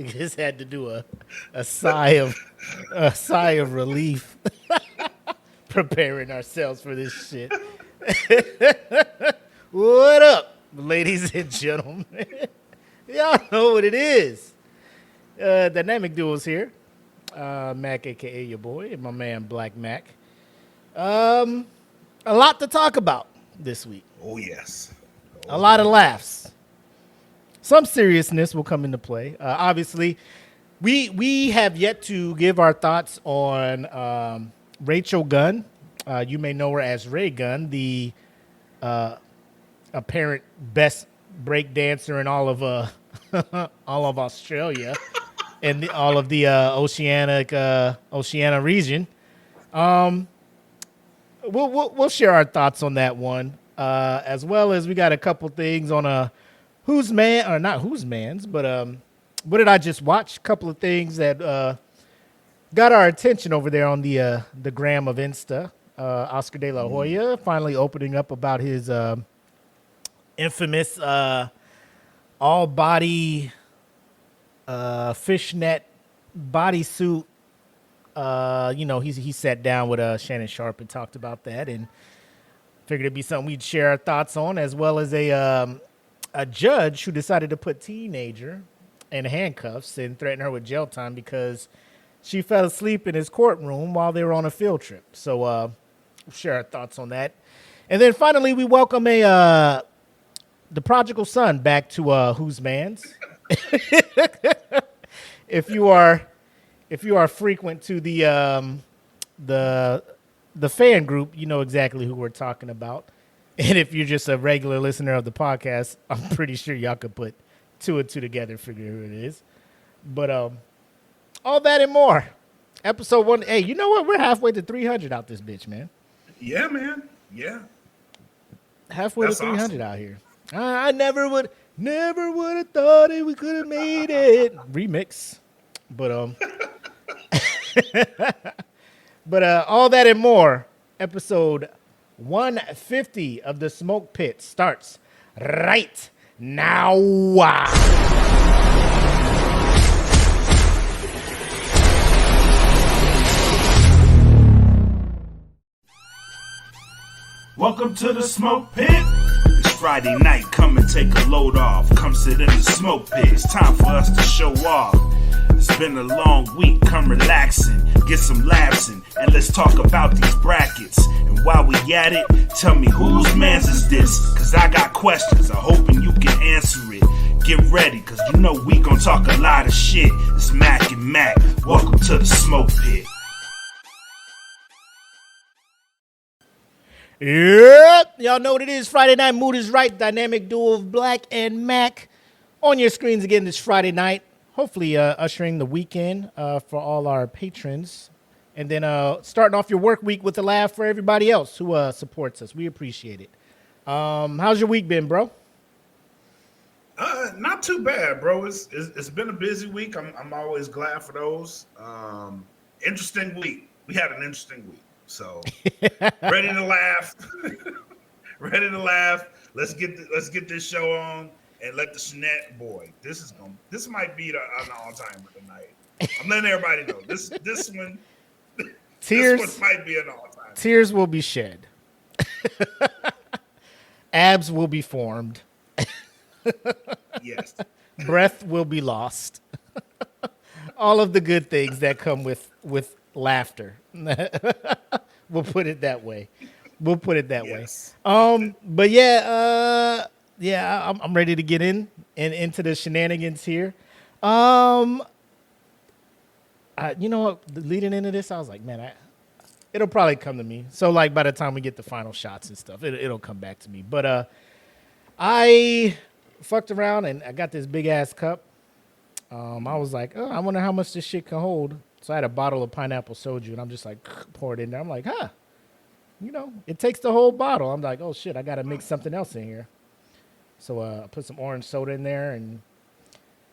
Just had to do a sigh of relief, preparing ourselves for this shit. What up, ladies and gentlemen? Y'all know what it is. Dynamic Duos here. Mac, aka your boy, and my man Black Mac. A lot to talk about this week. Oh yes, a lot of laughs. Some seriousness will come into play. Obviously, we have yet to give our thoughts on Rachael Gunn. You may know her as Raygun, the apparent best break dancer in all of all of Australia and all of the Oceania region. We'll share our thoughts on that one, as well as we got a couple things on who's man or not who's man's, but what did I just watch? A couple of things that got our attention over there on the gram of Insta. Oscar De La Hoya finally opening up about his infamous all body fishnet bodysuit. He sat down with Shannon Sharp and talked about that, and figured it'd be something we'd share our thoughts on, as well as a judge who decided to put teenager in handcuffs and threaten her with jail time because she fell asleep in his courtroom while they were on a field trip. So we'll share our thoughts on that, and then finally we welcome the prodigal son back to Who's Man's. If you are frequent to the fan group, you know exactly who we're talking about. And if you're just a regular listener of the podcast, I'm pretty sure y'all could put two and two together, figure who it is. But all that and more. Episode 1. Hey, you know what? We're halfway to 300 out this bitch, man. Yeah, man. Yeah. Halfway to 300 awesome. Out here. I never would have thought we could have made it. Remix. But all that and more. Episode 150 of the Smoke Pit starts right now. Welcome to the Smoke Pit. It's Friday night, come and take a load off. Come sit in the Smoke Pit, it's time for us to show off. It's been a long week, come relaxing, get some laughs in, and let's talk about these brackets. And while we at it, tell me whose man's is this? Cause I got questions, I'm hoping you can answer it. Get ready, cause you know we gon' talk a lot of shit. It's Mac and Mac, welcome to the Smoke Pit. Yep, y'all know what it is. Friday night, mood is right. Dynamic duo of Black and Mac on your screens again this Friday night. Hopefully ushering the weekend for all our patrons. And then starting off your work week with a laugh for everybody else who supports us. We appreciate it. How's your week been, bro? Not too bad, bro. It's been a busy week. I'm always glad for those. Interesting week. We had an interesting week. So ready to laugh. Ready to laugh. Let's get this show on. And let the Shanette boy. This might be an all-timer tonight. I'm letting everybody know. This one. Tears. This one might be an all-timer. Tears will be shed. Abs will be formed. Yes. Breath will be lost. All of the good things that come with laughter. We'll put it that way. Yes. way. But yeah. Yeah, I'm ready to get into the shenanigans here. You know what? Leading into this, I was like, man, it'll probably come to me. So, like, by the time we get the final shots and stuff, it'll come back to me. But I fucked around and I got this big ass cup. I was like, oh, I wonder how much this shit can hold. So I had a bottle of pineapple soju, and I'm just like, pour it in there. I'm like, it takes the whole bottle. I'm like, oh shit, I gotta mix something else in here. So I put some orange soda in there, and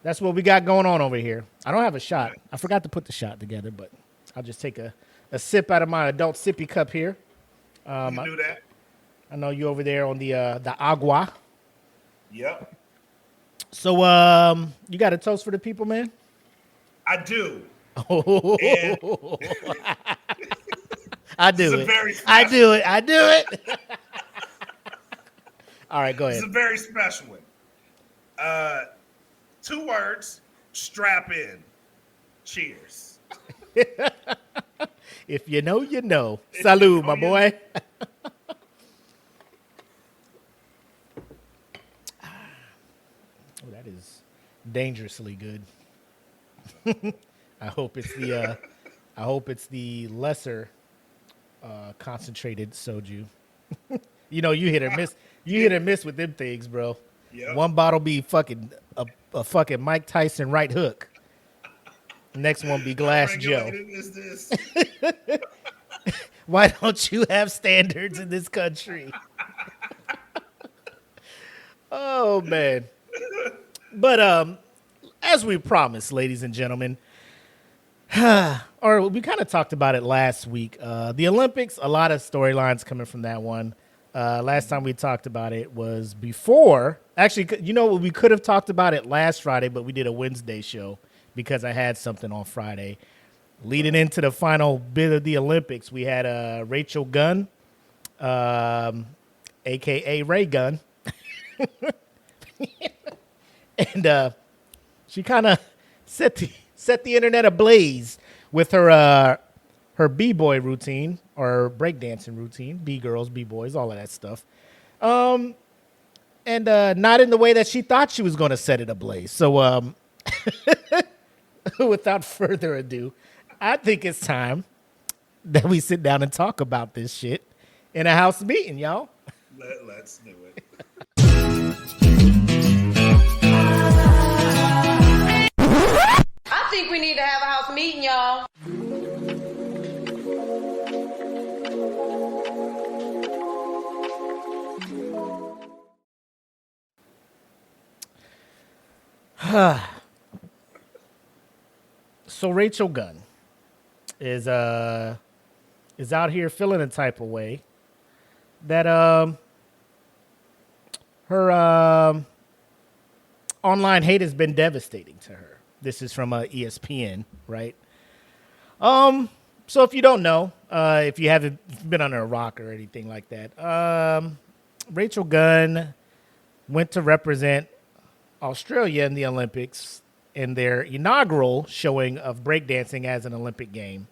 that's what we got going on over here. I don't have a shot. I forgot to put the shot together, but I'll just take a sip out of my adult sippy cup here. You can do that. I know you over there on the agua. Yep. So you got a toast for the people, man? I do. Oh, And I this do is a it. very I special, do it. I do it. All right, go this ahead. is a very special one. 2 words, strap in. Cheers. If you know, you know. Salud, my you know. boy. Oh, that is dangerously good. I hope it's the lesser concentrated soju. You know, you hit or miss. You hit or miss with them things, bro. Yep. One bottle be fucking a fucking Mike Tyson right hook. Next one be Glass How Joe. regulated is this? Why don't you have standards in this country? Oh man. But as we promised, ladies and gentlemen, or we kind of talked about it last week. The Olympics, a lot of storylines coming from that one. Last time we talked about it was before. Actually, you know, we could have talked about it last Friday, but we did a Wednesday show because I had something on Friday. Leading into the final bit of the Olympics, we had Rachael Gunn, a.k.a. Raygun. And she kind of set the internet ablaze with her b-boy routine or breakdancing routine, b-girls, b-boys, all of that stuff. And not in the way that she thought she was going to set it ablaze. So without further ado, I think it's time that we sit down and talk about this shit in a house meeting, y'all. Let's do it. I think we need to have a house meeting, y'all. So Rachael Gunn is out here feeling a type of way that her online hate has been devastating to her. This is from ESPN, right? So if you don't know, if you haven't been under a rock or anything like that, Rachael Gunn went to represent Australia in the Olympics in their inaugural showing of breakdancing as an Olympic game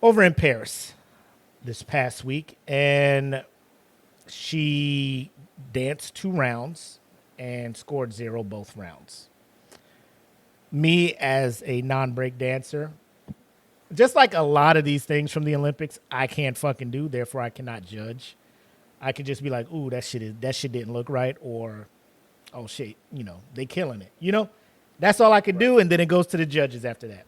over in Paris this past week. And she danced 2 rounds and scored 0 both rounds. Me, as a non-break dancer, just like a lot of these things from the Olympics, I can't fucking do, therefore I cannot judge. I could just be like, ooh, that shit didn't look right, or, oh shit, you know, they killing it. You know? That's all I could do, and then it goes to the judges after that.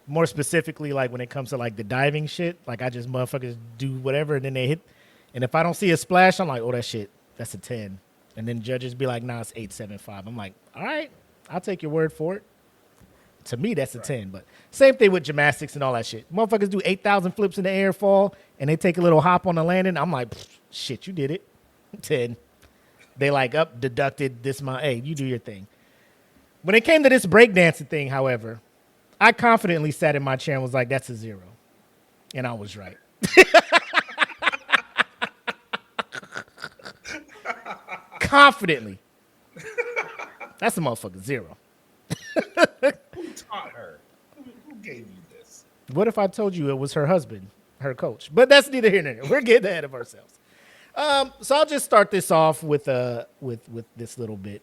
More specifically, like when it comes to like the diving shit, like I just motherfuckers do whatever, and then they hit. And if I don't see a splash, I'm like, oh, that shit, that's a 10. And then judges be like, nah, it's 8.75. I'm like, all right, I'll take your word for it. To me, that's a 10. But same thing with gymnastics and all that shit. Motherfuckers do 8,000 flips in the air, fall, and they take a little hop on the landing. I'm like, shit, you did it. 10. They like deducted this month. Hey, you do your thing. When it came to this breakdancing thing, however, I confidently sat in my chair and was like, that's a 0. And I was right. Confidently. That's a motherfucking 0. Who taught her? Who gave you this? What if I told you it was her husband, her coach? But that's neither here nor there. We're getting ahead of ourselves. So I'll just start this off with this little bit.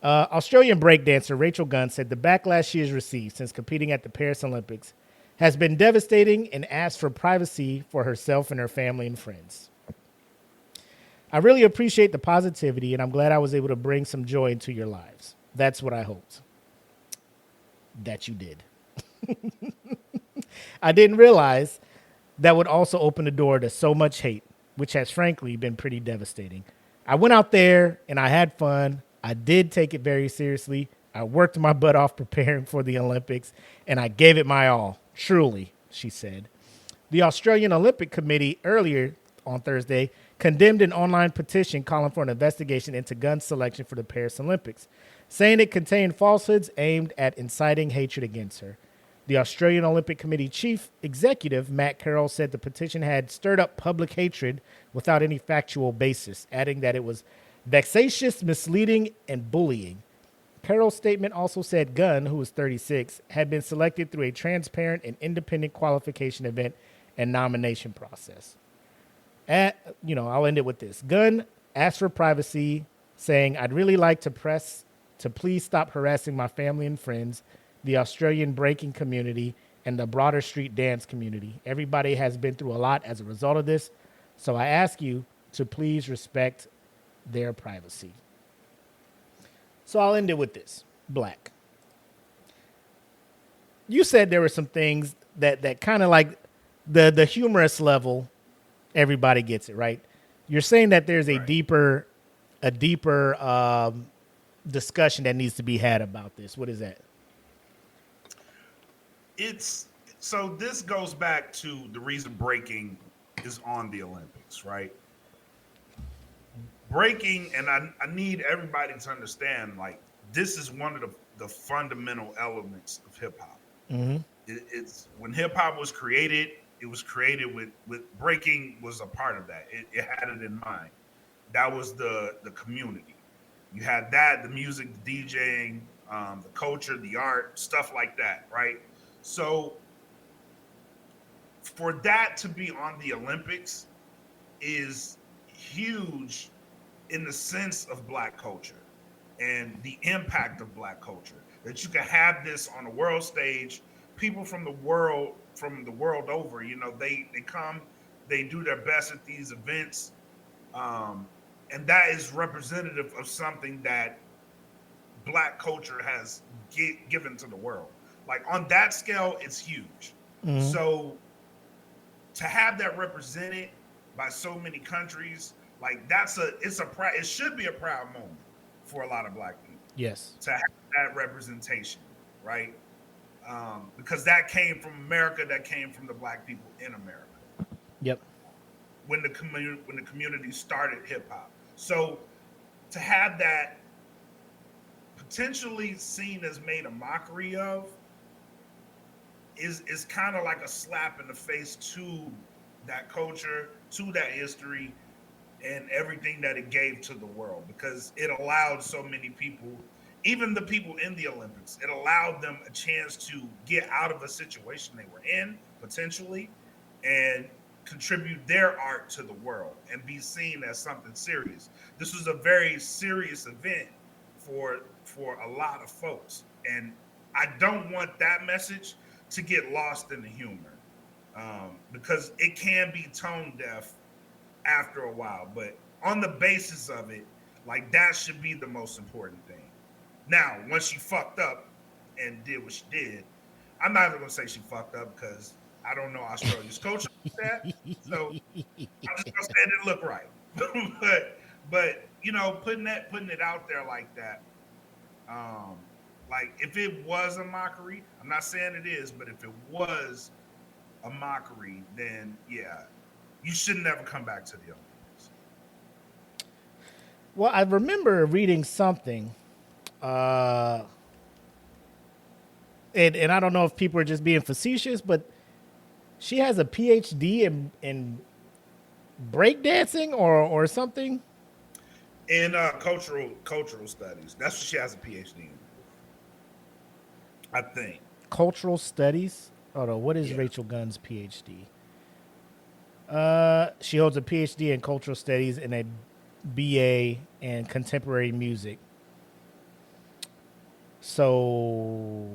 Australian breakdancer Rachael Gunn said the backlash she has received since competing at the Paris Olympics has been devastating and asked for privacy for herself and her family and friends. I really appreciate the positivity, and I'm glad I was able to bring some joy into your lives. That's what I hoped. That you did. I didn't realize that would also open the door to so much hate, which has frankly been pretty devastating. I went out there and I had fun. I did take it very seriously. I worked my butt off preparing for the Olympics, and I gave it my all. Truly, she said. The Australian Olympic Committee earlier on Thursday condemned an online petition calling for an investigation into Gunn's selection for the Paris Olympics, saying it contained falsehoods aimed at inciting hatred against her. The Australian Olympic Committee chief executive, Matt Carroll, said the petition had stirred up public hatred without any factual basis, adding that it was vexatious, misleading, and bullying. Carroll's statement also said Gunn, who was 36, had been selected through a transparent and independent qualification event and nomination process. I'll end it with this. Gunn asked for privacy, saying, "I'd really like to press to please stop harassing my family and friends, the Australian breaking community, and the broader street dance community. Everybody has been through a lot as a result of this, so I ask you to please respect their privacy." So I'll end it with this. Black. You said there were some things that kind of like the humorous level, everybody gets it, right? You're saying that there's a deeper discussion that needs to be had about this. What is that? So this goes back to the reason breaking is on the Olympics, right? Breaking, and I need everybody to understand, like, this is one of the fundamental elements of hip hop. Mm-hmm. It's when hip hop was created, it was created with breaking was a part of that. It had it in mind. That was the community. You had that, the music, the DJing, the culture, the art, stuff like that, right? So for that to be on the Olympics is huge in the sense of Black culture and the impact of Black culture. That you can have this on a world stage, people from the world over, they come, they do their best at these events, and that is representative of something that Black culture has given to the world. Like, on that scale, it's huge. Mm-hmm. So to have that represented by so many countries, like, it should be a proud moment for a lot of Black people. Yes. To have that representation, right? Because that came from America, that came from the Black people in America. Yep. When the community started hip hop. So to have that potentially seen as made a mockery of is kind of like a slap in the face to that culture, to that history, and everything that it gave to the world, because it allowed so many people, even the people in the Olympics, it allowed them a chance to get out of a situation they were in, potentially, and contribute their art to the world and be seen as something serious. This was a very serious event for a lot of folks. And I don't want that message to get lost in the humor, because it can be tone deaf after a while. But on the basis of it, like, that should be the most important thing. Now, once she fucked up and did what she did, I'm not even gonna say she fucked up because I don't know Australia's culture like that. So I'm just gonna say it didn't look right. but putting it out there like that, like, if it was a mockery, I'm not saying it is, but if it was a mockery, then yeah, you should never come back to the Olympics. Well, I remember reading something, and I don't know if people are just being facetious, but she has a PhD in breakdancing or something. In cultural studies. That's what she has a PhD in, I think. Cultural studies? Hold on, what is Rachael Gunn's PhD? She holds a PhD in cultural studies and a BA in contemporary music. So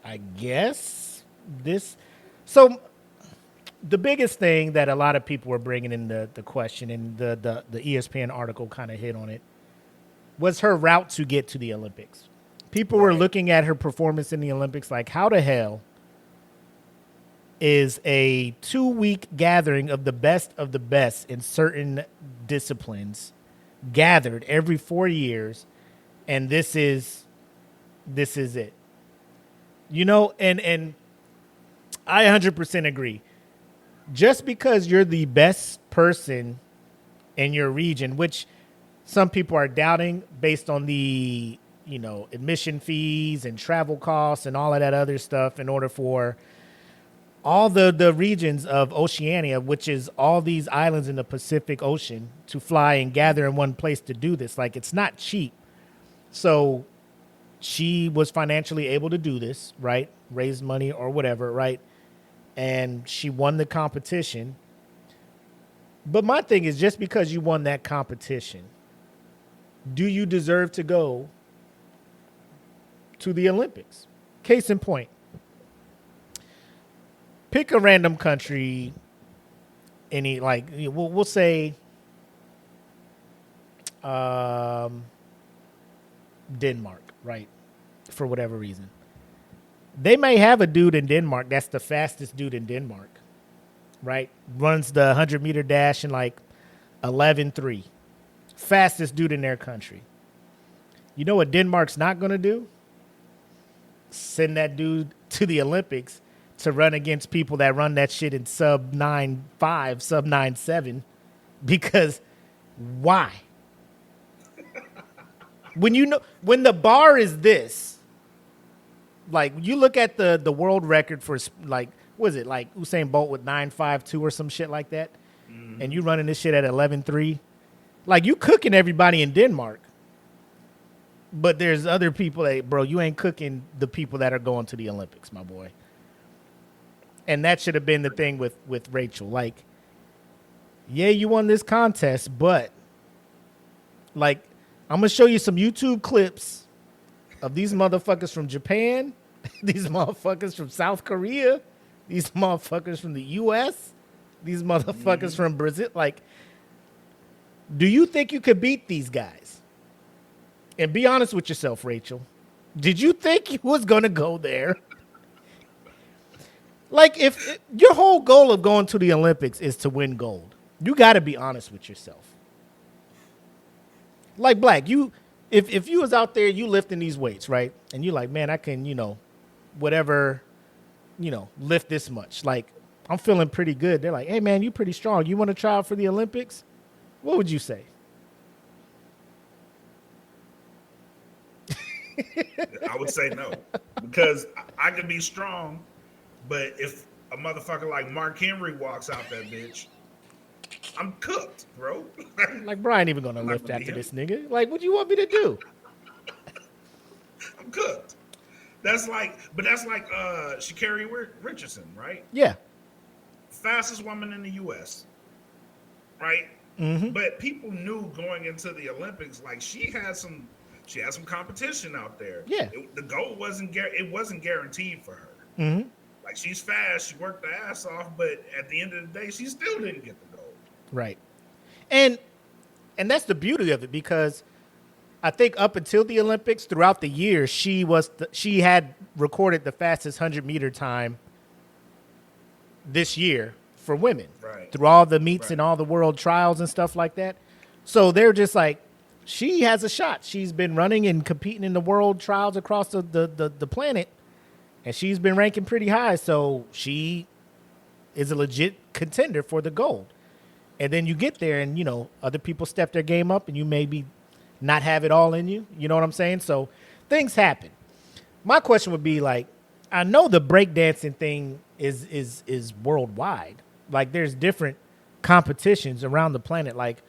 I guess this... So the biggest thing that a lot of people were bringing in the question, and the ESPN article kind of hit on it, was her route to get to the Olympics. People were looking at her performance in the Olympics like, how the hell is a 2-week gathering of the best in certain disciplines gathered every 4 years, and this is it? And I 100% agree. Just because you're the best person in your region, which some people are doubting based on the, admission fees and travel costs and all of that other stuff in order for all the regions of Oceania, which is all these islands in the Pacific Ocean, to fly and gather in one place to do this. Like, it's not cheap. So she was financially able to do this, right? Raise money or whatever, right? And she won the competition. But my thing is, just because you won that competition, do you deserve to go to the Olympics? Case in point, pick a random country, we'll say Denmark, right? For whatever reason. They may have a dude in Denmark that's the fastest dude in Denmark, right? Runs the 100-meter dash in like 11.3. Fastest dude in their country. You know what Denmark's not going to do? Send that dude to the Olympics to run against people that run that shit in sub 9.5, sub 9.7. Because why? When the bar is this, like, you look at the world record for, like, what is it, like Usain Bolt with 9.52 or some shit like that, and you running this shit at 11.3, like, you cooking everybody in Denmark. But there's other people that, bro, you ain't cooking the people that are going to the Olympics, my boy. And that should have been the thing with Rachael. Like, yeah, you won this contest, but, like, I'm going to show you some YouTube clips of these motherfuckers from Japan, these motherfuckers from South Korea, these motherfuckers from the U.S., these motherfuckers from Brazil. Like, do you think you could beat these guys? And be honest with yourself, Rachael. Did you think you was going to go there? Like, if your whole goal of going to the Olympics is to win gold, you got to be honest with yourself. Like, Black, if you was out there, you lifting these weights, right? And you like, man, I can, whatever, lift this much. Like, I'm feeling pretty good. They're like, hey, man, you pretty strong. You want to try out for the Olympics? What would you say? I would say no, because I can be strong, but if a motherfucker like Mark Henry walks out that bitch, I'm cooked, bro. Like, bro, I ain't even gonna lift after this nigga. Like, what do you want me to do? I'm cooked. That's like Sha'Carri Richardson, right? Yeah. Fastest woman in the U.S., right? Mm-hmm. But people knew going into the Olympics, like, she had some competition out there. Yeah. The goal wasn't guaranteed for her. Mm-hmm. Like, she's fast, she worked her ass off, but at the end of the day, she still didn't get the gold. Right. And that's the beauty of it, because I think up until the Olympics, throughout the year, she had recorded the fastest 100-meter time this year for women. Right. Through all the meets and all the world trials and stuff like that. So they're just like, she has a shot. She's been running and competing in the world trials across the planet, and she's been ranking pretty high. So she is a legit contender for the gold. And then you get there and, other people step their game up and you maybe not have it all in you. You know what I'm saying? So things happen. My question would be, like, I know the breakdancing thing is worldwide. Like, there's different competitions around the planet. Like,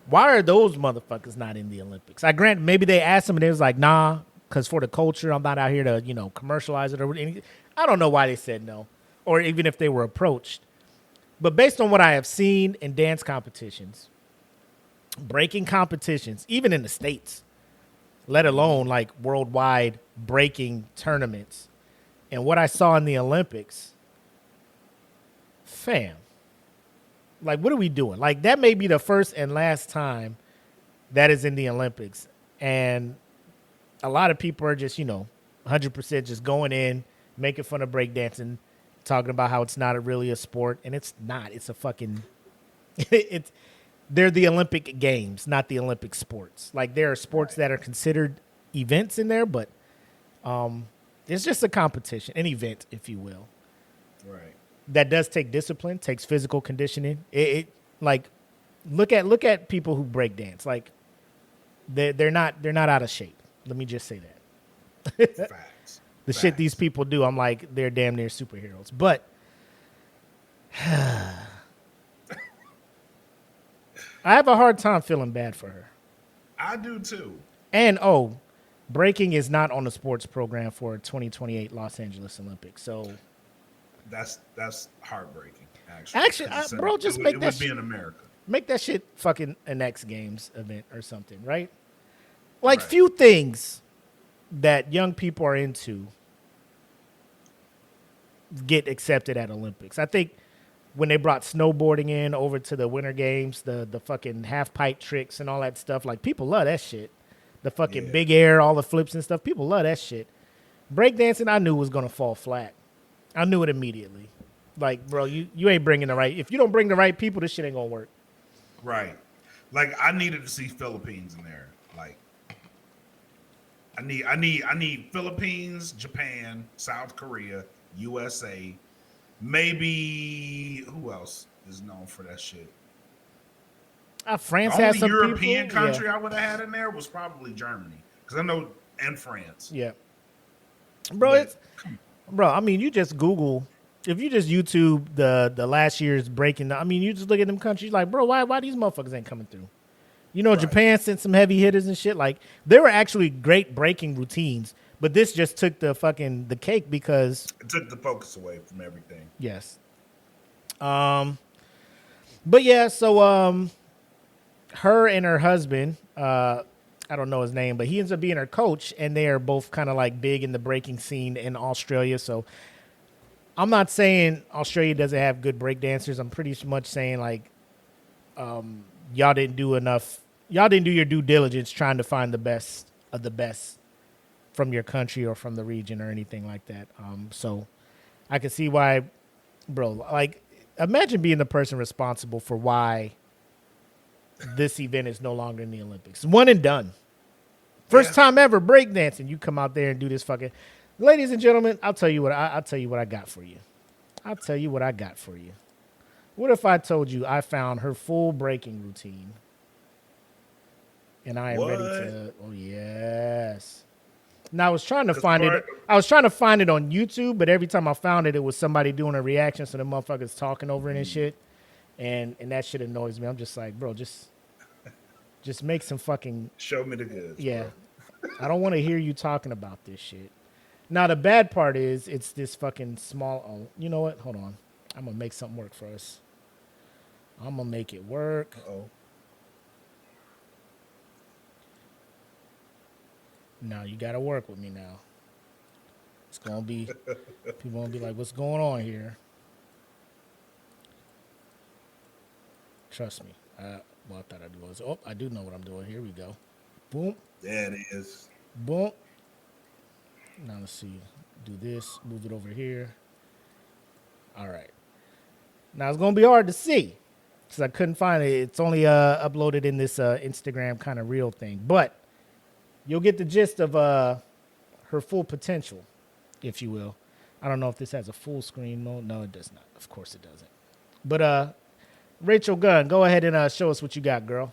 why are those motherfuckers not in the Olympics? I grant maybe they asked them and they was like, nah, because for the culture, I'm not out here to, commercialize it or anything. I don't know why they said no, or even if they were approached. But based on what I have seen in dance competitions, breaking competitions, even in the States, let alone like worldwide breaking tournaments, and what I saw in the Olympics, fam, like, what are we doing? Like, that may be the first and last time that is in the Olympics. And a lot of people are just, 100% just going in, making fun of breakdancing, talking about how it's not really a sport. And it's not. It's a fucking... they're the Olympic Games, not the Olympic sports. Like, there are sports that are considered events in there, but it's just a competition, an event, if you will. Right. That does take discipline, takes physical conditioning. It like, look at people who break dance. Like, They're not out of shape. Let me just say that. Facts. The shit these people do, I'm like, they're damn near superheroes. But I have a hard time feeling bad for her. I do too. And breaking is not on the sports program for 2028 Los Angeles Olympics. So that's heartbreaking. Actually, bro, just make that shit. It would be in America. Make that shit fucking an X Games event or something, right? Like Right. few things that young people are into get accepted at Olympics. I think when they brought snowboarding in over to the Winter Games, the fucking half pipe tricks and all that stuff, like people love that shit. The fucking big air, all the flips and stuff, people love that shit. Breakdancing, I knew was gonna fall flat. I knew it immediately. Like, bro, you ain't bringing the right. If you don't bring the right people, this shit ain't gonna work. Right. Like I needed to see Philippines in there. Like I need Philippines, Japan, South Korea, USA. Maybe who else is known for that shit? France The has only some European people. country I would have had in there was probably Germany, because I know, and France. Yeah, bro. I mean, you just Google. If you just YouTube the last year's breaking, I mean, you just look at them countries like, bro, why these motherfuckers ain't coming through? You know, Right. Japan sent some heavy hitters and shit. Like, there were actually great breaking routines, but this just took the cake because It took the focus away from everything. yes. But yeah, so her and her husband, I don't know his name, but he ends up being her coach, and they are both kind of like big in the breaking scene in Australia. So I'm not saying Australia doesn't have good breakdancers. I'm pretty much saying like y'all didn't do enough. Y'all didn't do your due diligence trying to find the best of the best from your country or from the region or anything like that. So I can see why, bro, like imagine being the person responsible for why this event is no longer in the Olympics. One and done. First time ever breakdancing. You come out there and do this fucking. Ladies and gentlemen, I'll tell you what I got for you. I'll tell you what I got for you. What if I told you I found her full breaking routine? And I am ready to. Oh yes. Now I was trying to find it. I was trying to find it on YouTube, but every time I found it, it was somebody doing a reaction, so the motherfuckers talking over it and shit, and that shit annoys me. I'm just like, bro, just make some fucking. Show me the goods. Yeah, bro. I don't want to hear you talking about this shit. Now the bad part is it's this fucking small. Oh, you know what? Hold on. I'm gonna make something work for us. I'm gonna make it work. Oh. Now you gotta work with me now. It's gonna be people gonna be like, what's going on here? Trust me. Well, I thought I was. Oh, I do know what I'm doing. Here we go. Boom. There it is. Boom. Now let's see. Do this. Move it over here. All right. Now it's gonna be hard to see because I couldn't find it. It's only uploaded in this Instagram kind of reel thing, but you'll get the gist of her full potential, if you will. I don't know if this has a full screen mode. No, it does not. Of course it doesn't. But Rachael Gunn, go ahead and show us what you got, girl.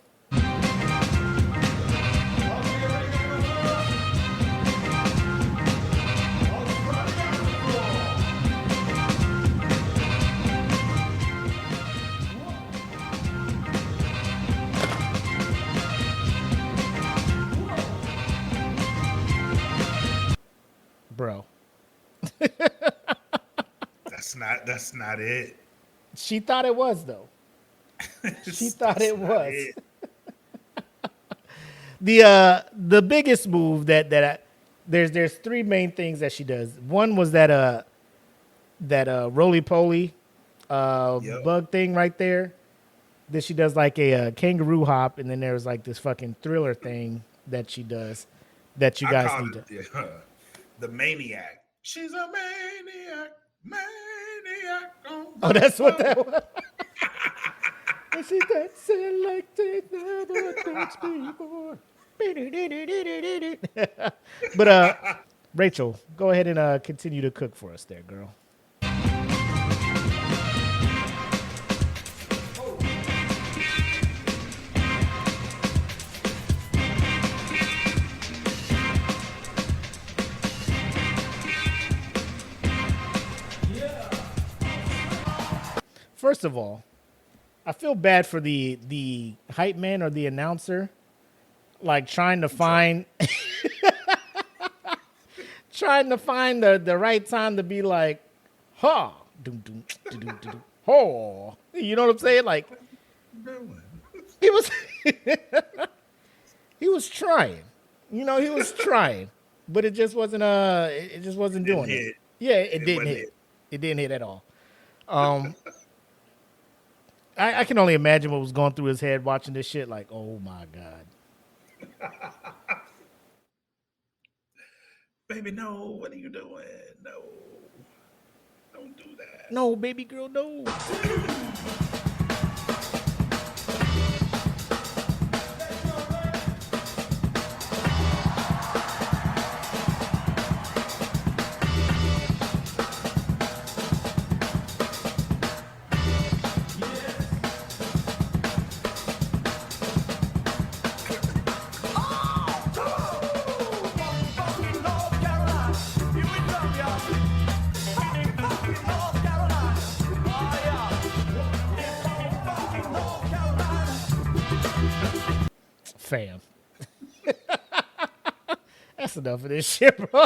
Bro. That's not it. She thought it was, though. She thought it was. The biggest move that there's three main things that she does. One was that roly poly bug thing right there. Then she does like a kangaroo hop, and then there's like this fucking thriller thing that she does that you guys need to. The maniac. She's a maniac. Oh, that's what that was. And she dancing like they never danced before. But Rachael, go ahead and continue to cook for us there, girl. First of all, I feel bad for the hype man or the announcer, like trying to find the right time to be like, ha, doom, doom, doom, doom, doom, ho. You know what I'm saying? Like, he was he was trying. You know, he was trying, but it just wasn't doing it. Yeah, it didn't hit. It didn't hit at all. I can only imagine what was going through his head watching this shit. Like, oh my god. Baby, no, what are you doing? No, don't do that. No, baby girl, no. Fam. That's enough of this shit, bro.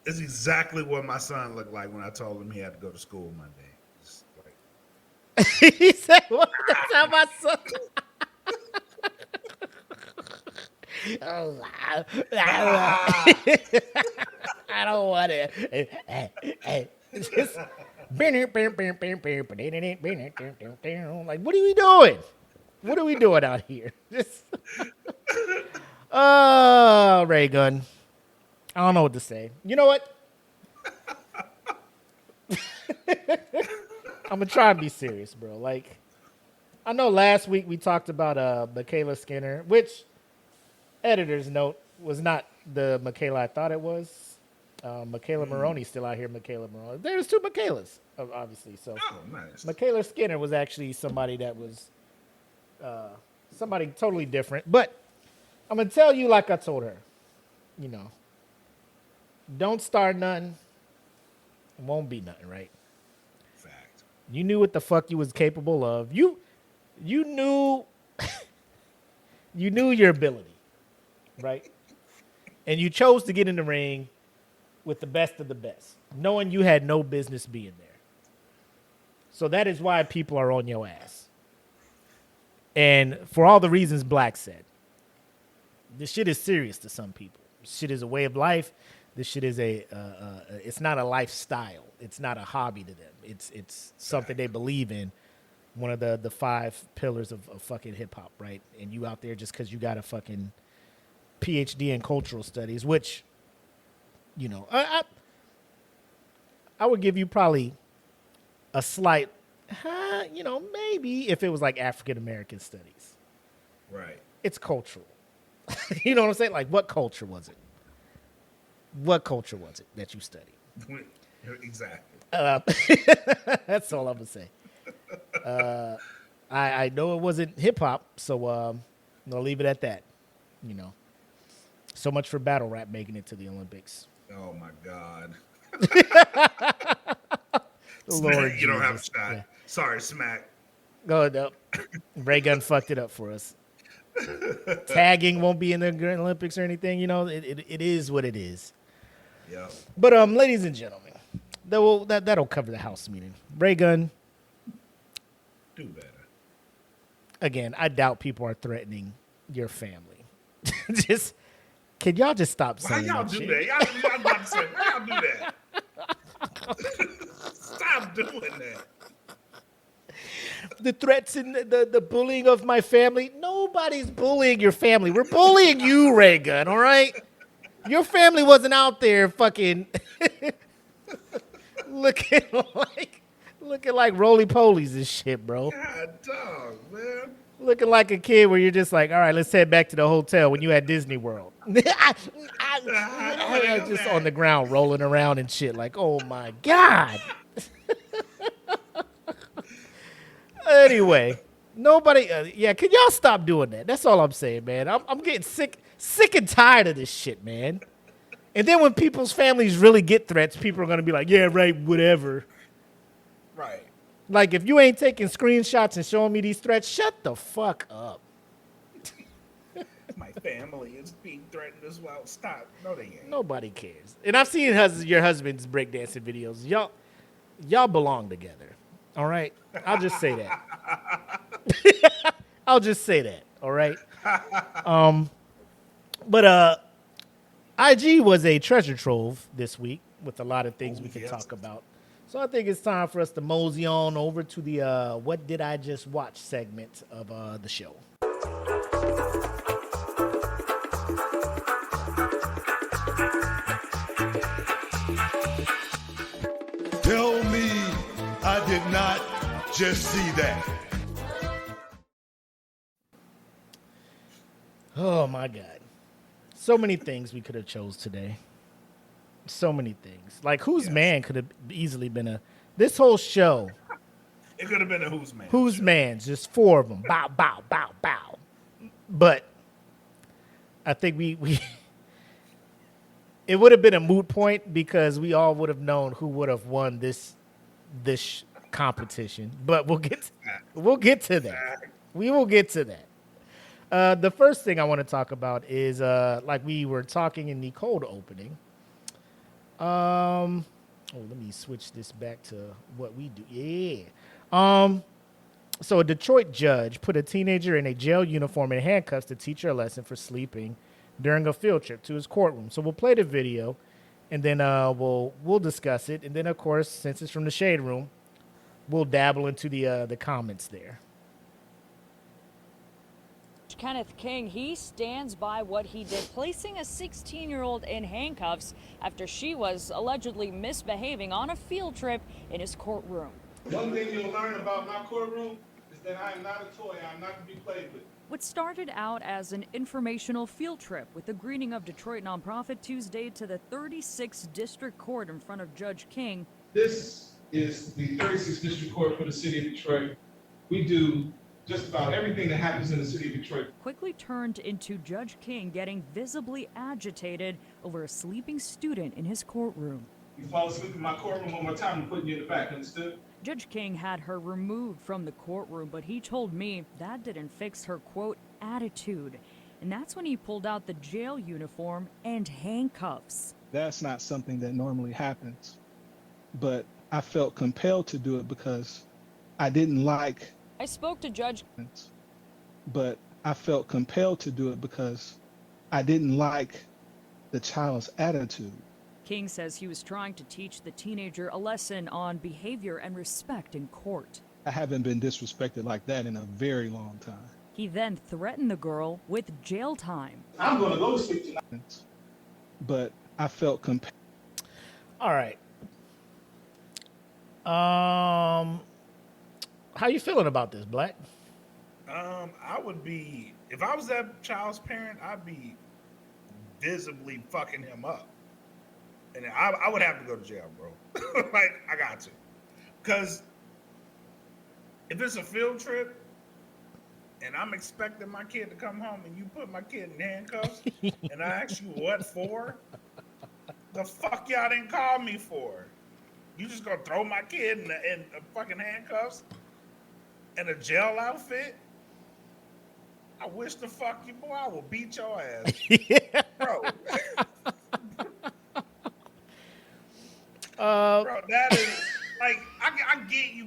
It's exactly what my son looked like when I told him he had to go to school Monday. It's like... He said, "What? That's how my son." I don't want it. Just... like, what are we doing? What are we doing out here? Just... Raygun. I don't know what to say. You know what? I'm gonna try and be serious, bro. Like, I know last week we talked about Michaela Skinner, which, editor's note, was not the Michaela I thought it was. Michaela Maroney's still out here. Michaela Maroney. There's two Michaelas, obviously. So, nice. Michaela Skinner was actually somebody that was somebody totally different. But I'm gonna tell you like I told her. You know, don't start nothing. It won't be nothing, right? Fact. You knew what the fuck you was capable of. You knew you knew your ability, right? And you chose to get in the ring with the best of the best, knowing you had no business being there. So that is why people are on your ass. And for all the reasons Black said, this shit is serious to some people. This shit is a way of life. This shit is it's not a lifestyle. It's not a hobby to them. It's something they believe in. One of the 5 pillars of fucking hip hop, right? And you out there just because you got a fucking PhD in cultural studies, which, you know, I would give you probably a slight, you know, maybe if it was like African American studies. Right. It's cultural. You know what I'm saying? Like, what culture was it? What culture was it that you studied? Exactly. That's all I'm gonna say. I know it wasn't hip hop, so I'll leave it at that. You know, so much for battle rap making it to the Olympics. Oh my God. Lord, you don't have a Jesus. shot. Yeah. Sorry, Smack. Go no. Raygun fucked it up for us. Tagging won't be in the Olympics or anything. You know, it is what it is. Yeah. But ladies and gentlemen, that'll cover the house meeting. Raygun. Do better. Again, I doubt people are threatening your family. Just can y'all just stop saying Why y'all that do shit? that? Y'all about to say, why y'all do that? Stop doing that. The threats and the bullying of my family. Nobody's bullying your family. We're bullying you, Raygun, all right? Your family wasn't out there fucking looking like roly-polies and shit, bro. God, dog, man. Looking like a kid where you're just like, all right, let's head back to the hotel when you had Disney World. Just on the ground rolling around and shit. Like, oh my God. Anyway, nobody, can y'all stop doing that? That's all I'm saying, man. I'm getting sick and tired of this shit, man. And then when people's families really get threats, people are going to be like, yeah, right, whatever. Right. Like, if you ain't taking screenshots and showing me these threats, shut the fuck up. My family is being threatened as well. Stop. No, they ain't. Nobody cares. And I've seen your husband's breakdancing videos. Y'all belong together. All right? I'll just say that. I'll just say that. All right? But IG was a treasure trove this week with a lot of things we could talk about. So I think it's time for us to mosey on over to the What Did I Just Watch segment of the show. Tell me I did not just see that. Oh, my God. So many things we could have chose today. So many things. Like, whose man could have easily been this whole show. It could have been a whose man. Whose man? Just four of them. Bow, bow, bow, bow. But I think we it would have been a moot point because we all would have known who would have won this competition. But we'll get to that. We will get to that. The first thing I want to talk about is like we were talking in the cold opening. Let me switch this back to what we do. Yeah. So a Detroit judge put a teenager in a jail uniform and handcuffs to teach her a lesson for sleeping during a field trip to his courtroom. So we'll play the video, and then we'll discuss it. And then, of course, since it's from the Shade Room, we'll dabble into the comments there. Kenneth King, he stands by what he did, placing a 16-year-old in handcuffs after she was allegedly misbehaving on a field trip in his courtroom. One thing you'll learn about my courtroom is that I am not a toy. I am not to be played with. What started out as an informational field trip with the greeting of Detroit nonprofit Tuesday to the 36th District Court in front of Judge King. This is the 36th District Court for the city of Detroit. We do just about everything that happens in the city of Detroit. Quickly turned into Judge King getting visibly agitated over a sleeping student in his courtroom. You fall asleep in my courtroom one more time, I'm putting you in the back, understood? Judge King had her removed from the courtroom, but he told me that didn't fix her, quote, attitude. And that's when he pulled out the jail uniform and handcuffs. That's not something that normally happens, but I felt compelled to do it because I didn't like. I spoke to Judge, but I felt compelled to do it because I didn't like the child's attitude. King says he was trying to teach the teenager a lesson on behavior and respect in court. I haven't been disrespected like that in a very long time. He then threatened the girl with jail time. I'm going to go to sleep tonight. But I felt compelled. All right. How you feeling about this, Black? I would be, if I was that child's parent, I'd be visibly fucking him up. And I would have to go to jail, bro. Like, I got to. Because if it's a field trip and I'm expecting my kid to come home and you put my kid in handcuffs and I ask you what for, the fuck y'all didn't call me for? You just gonna throw my kid in fucking handcuffs and a jail outfit? I wish the fuck you, boy, I will beat your ass. Yeah. Bro. Bro, that is like I get you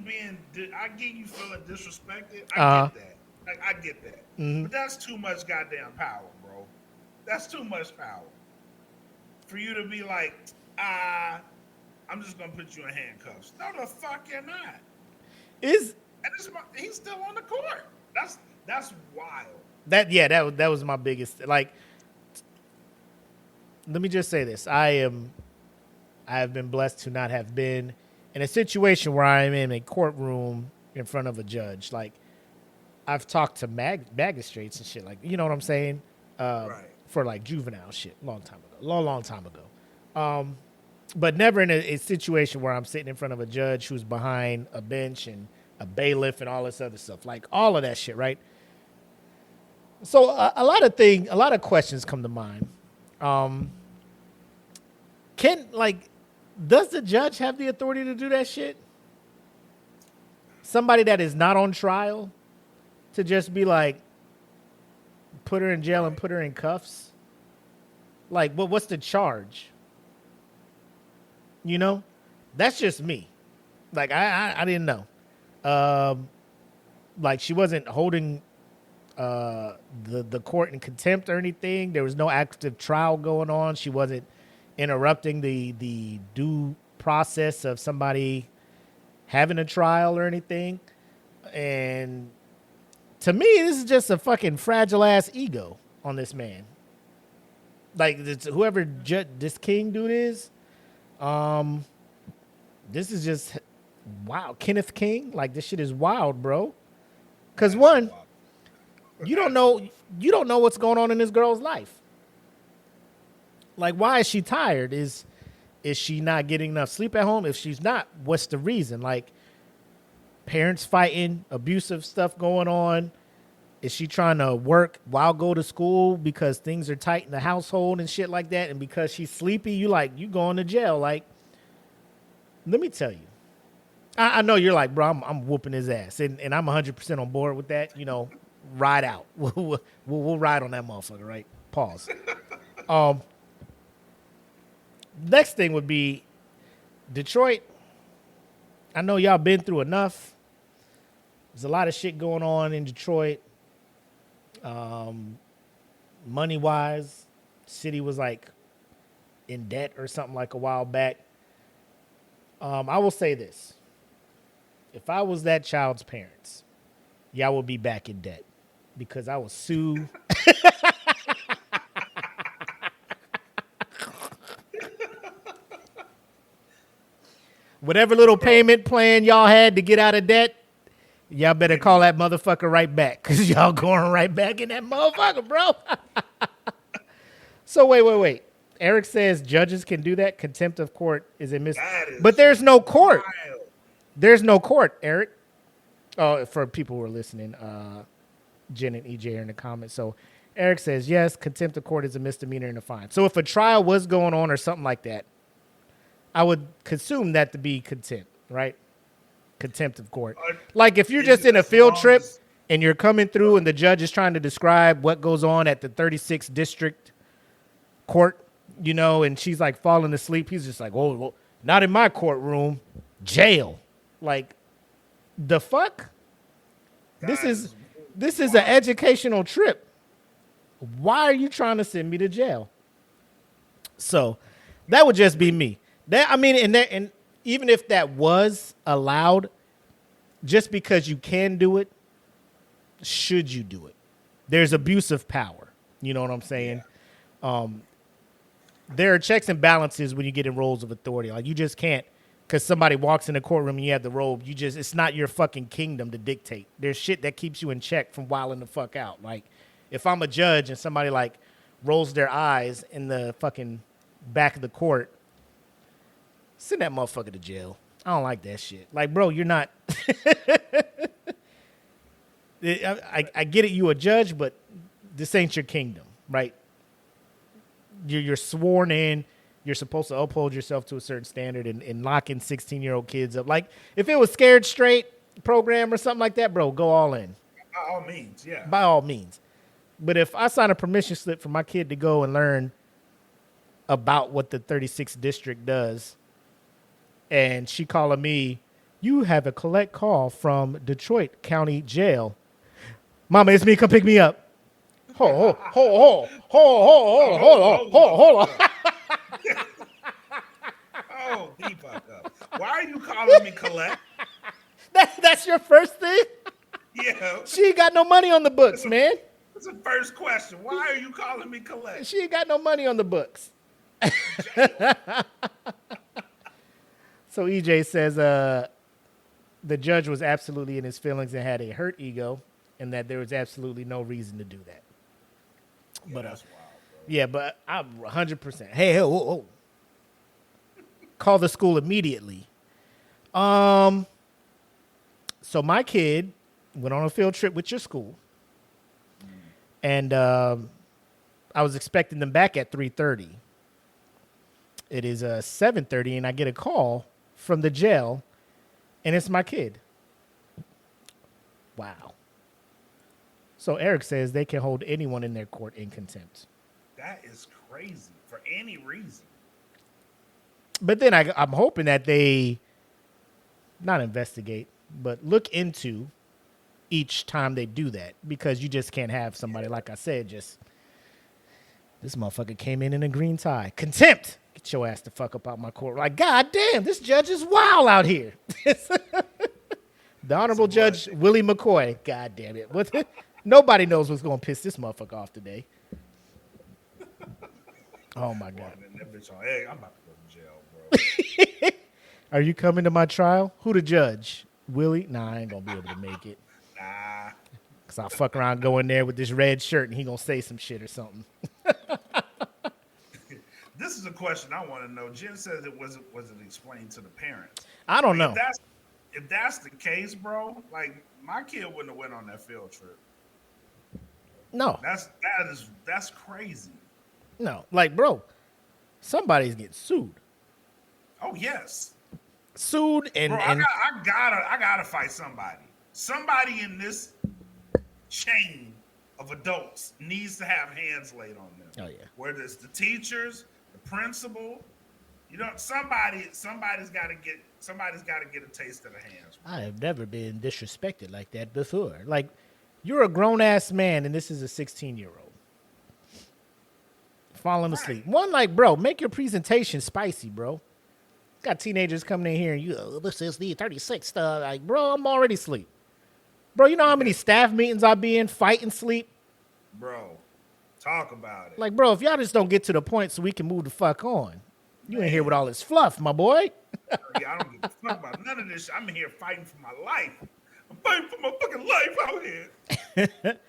feeling disrespected. I get that. Like, I get that. Mm-hmm. But that's too much goddamn power, bro. That's too much power. For you to be like, I'm just gonna put you in handcuffs. No, the fuck you're not. He's still on the court. That's wild. That was my biggest. Like, let me just say this: I have been blessed to not have been in a situation where I am in a courtroom in front of a judge. Like, I've talked to magistrates and shit. Like, you know what I'm saying? Right. For like juvenile shit, long time ago. But never in a situation where I'm sitting in front of a judge who's behind a bench and a bailiff and all this other stuff. Like, all of that shit, right? So a lot of questions come to mind. Does the judge have the authority to do that shit? somebody that is not on trial to just be like, put her in jail and put her in cuffs. Like, what's the charge? You know, that's just me. Like, I didn't know. Like, she wasn't holding the court in contempt or anything. There was no active trial going on. She wasn't interrupting the due process of somebody having a trial or anything. And to me, this is just a fucking fragile ass ego on this man. Like, whoever this king dude is, this is just wow. Kenneth King, like, this shit is wild, bro. Because one, you don't know what's going on in this girl's life. Like, why is she tired? Is she not getting enough sleep at home? If she's not, what's the reason? Like, parents fighting, abusive stuff going on. Is she trying to work while go to school because things are tight in the household and shit like that? And because she's sleepy, you going to jail. Like, let me tell you. I know you're like, bro, I'm whooping his ass. And I'm 100% on board with that. You know, ride out. We'll ride on that motherfucker, right? Pause. Next thing would be Detroit. I know y'all been through enough. There's a lot of shit going on in Detroit. Money-wise, city was like in debt or something like a while back. I will say this. If I was that child's parents, y'all would be back in debt because I will sue. Whatever little payment plan y'all had to get out of debt, y'all better call that motherfucker right back because y'all going right back in that motherfucker, bro. So wait. Eric says judges can do that. Contempt of court is a but there's no court. Wild. There's no court, Eric. Oh, for people who are listening, Jen and EJ are in the comments. So Eric says, yes, contempt of court is a misdemeanor and a fine. So if a trial was going on or something like that, I would consume that to be contempt, right? Contempt of court. Like if you're just in a field trip and you're coming through and the judge is trying to describe what goes on at the 36th district court, you know, and she's like falling asleep. He's just like, well, not in my courtroom, jail. Like, the fuck? This is an educational trip. Why are you trying to send me to jail? So that would just be me. And even if that was allowed, just because you can do it, should you do it? There's abuse of power. You know what I'm saying? Yeah. There are checks and balances when you get in roles of authority. Like, you just can't, because somebody walks in the courtroom and you have the robe, it's not your fucking kingdom to dictate. There's shit that keeps you in check from wilding the fuck out. Like, if I'm a judge and somebody, like, rolls their eyes in the fucking back of the court, send that motherfucker to jail. I don't like that shit. Like, bro, you're not... I get it, you a judge, but this ain't your kingdom, right? You're sworn in. You're supposed to uphold yourself to a certain standard and locking 16-year-old kids up. Like, if it was Scared Straight program or something like that, bro, go all in. By all means, yeah. By all means. But if I sign a permission slip for my kid to go and learn about what the 36th district does, and she calling me, you have a collect call from Detroit County Jail. Mama, it's me. Come pick me up. Hold on. Oh, he fuck up. Why are you calling me collect? That's your first thing? Yeah. She ain't got no money on the books, man. That's the first question. Why are you calling me collect? She ain't got no money on the books. So EJ says the judge was absolutely in his feelings and had a hurt ego, and that there was absolutely no reason to do that. Yeah, But that's wild, bro. yeah, but I'm 100%. Hey, whoa. Call the school immediately. So my kid went on a field trip with your school, and I was expecting them back at 3:30. It is 7:30, and I get a call from the jail, and it's my kid. Wow. So Eric says they can hold anyone in their court in contempt. That is crazy for any reason. But then I'm hoping that they not investigate, but look into each time they do that, because you just can't have somebody, like I said, just this motherfucker came in a green tie. Contempt. Get your ass the fuck up out my court. Like, God damn, this judge is wild out here. The Honorable Judge Willie McCoy. God damn it. Nobody knows what's going to piss this motherfucker off today. Oh, my God. That bitch on egg. I'm about to go to jail, bro. Are you coming to my trial? Who the judge? Willie? Nah, I ain't going to be able to make it. Nah. Because I'll fuck around, go in there with this red shirt, and he going to say some shit or something. This is a question I want to know. Jen says it was explained to the parents. I don't know. If that's the case, bro, like my kid wouldn't have went on that field trip. No. That's crazy. No. Like, bro, somebody's getting sued. Oh yes. Sued and, bro, and I gotta fight somebody. Somebody in this chain of adults needs to have hands laid on them. Oh yeah. Whether it's the teachers, the principal, somebody's got to get a taste of the hands. I have never been disrespected like that before. Like, you're a grown ass man and this is a 16-year-old falling asleep. One, like, bro, make your presentation spicy, bro. Got teenagers coming in here and this is the 36 stuff. Like, bro, I'm already asleep. Bro, you know how many staff meetings I be in fighting sleep? Bro, talk about it. Like, bro, if y'all just don't get to the point so we can move the fuck on. You ain't here with all this fluff, my boy. Yeah, I don't give a fuck about none of this shit. I'm in here fighting for my life. I'm fighting for my fucking life out here.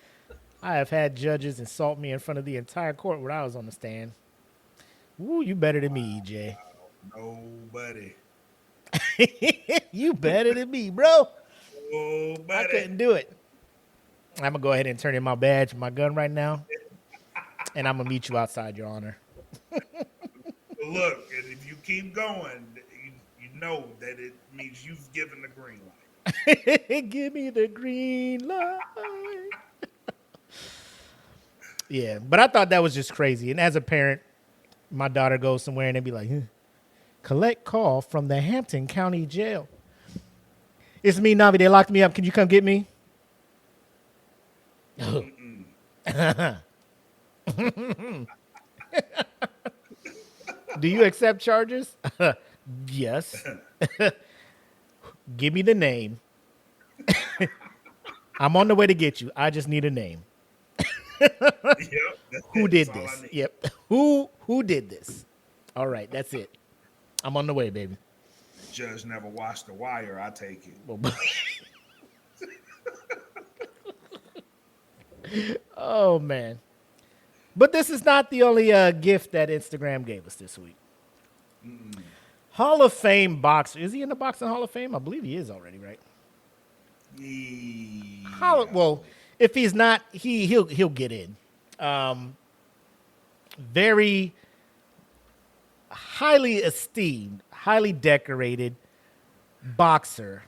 I have had judges insult me in front of the entire court when I was on the stand. Woo, you better than me, EJ. Nobody. You better than me, bro. Nobody. I couldn't do it. I'm going to go ahead and turn in my badge and my gun right now. And I'm going to meet you outside, Your Honor. Look, and if you keep going, you know that it means you've given the green light. Give me the green light. Yeah, but I thought that was just crazy. And as a parent, my daughter goes somewhere and they be like, collect call from the Hampton County Jail. It's me, Navi. They locked me up. Can you come get me? Do you accept charges? Yes. Give me the name. I'm on the way to get you. I just need a name. Who did this? Yep. Who did this? All right, that's it. I'm on the way, baby. Judge never watched The Wire. I take it. Oh man. But this is not the only gift that Instagram gave us this week. Hall of Fame boxer. Is he in the Boxing Hall of Fame? I believe he is already, right? Yeah. Well, if he's not, he'll get in. Very highly esteemed, highly decorated boxer,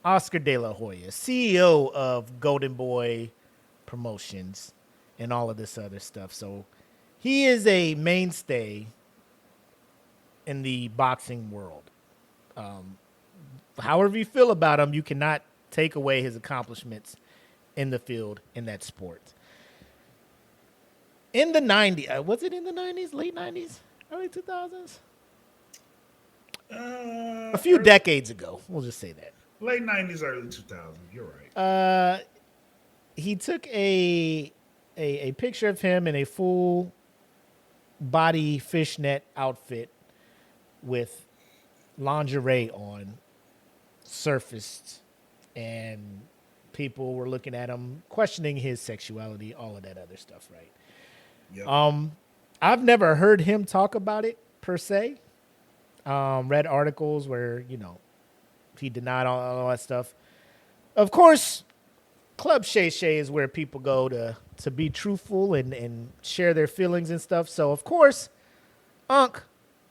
Oscar De La Hoya, CEO of Golden Boy Promotions and all of this other stuff. So he is a mainstay in the boxing world. However you feel about him, you cannot take away his accomplishments in the field, in that sport. In the 90s, was it in the 90s, late 90s, early 2000s? A few decades ago, we'll just say that. Late 90s, early 2000s, you're right. He took a picture of him in a full body fishnet outfit with lingerie on, surfaced, and people were looking at him, questioning his sexuality, all of that other stuff, right? Yep. I've never heard him talk about it per se. Read articles where, he denied all that stuff. Of course, Club Shay Shay is where people go to be truthful and share their feelings and stuff. So, of course, Unc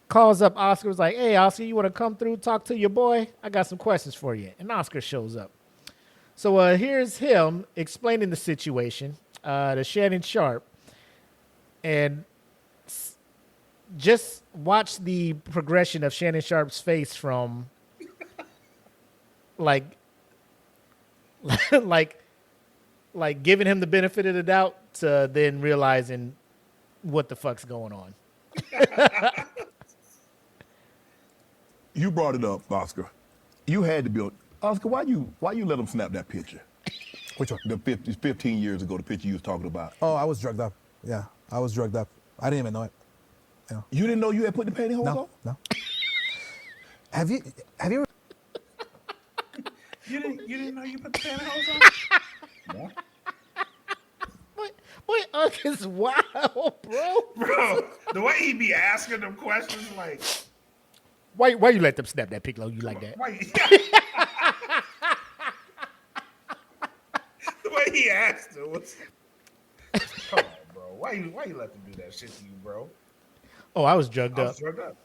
calls up Oscar, was like, hey, Oscar, you want to come through, talk to your boy? I got some questions for you. And Oscar shows up. So here's him explaining the situation to Shannon Sharp, and just watch the progression of Shannon Sharp's face from like giving him the benefit of the doubt to then realizing what the fuck's going on. You brought it up, Oscar. You had to be Oscar. Why you let him snap that picture? Which one? The 15 years ago, the picture you was talking about. Oh, I was drugged up. Yeah, I was drugged up. I didn't even know it. Yeah. You didn't know you had put the pantyhose on? No. Have you? You didn't know you put the pantyhose on? No. Boy, Unc is wild, bro. Bro, the way he be asking them questions, like, Why you let them snap that pic low? You like that? why? The way he asked it was, come on, bro. Why you let them do that shit to you, bro? Oh, I was drugged I up. was drugged up.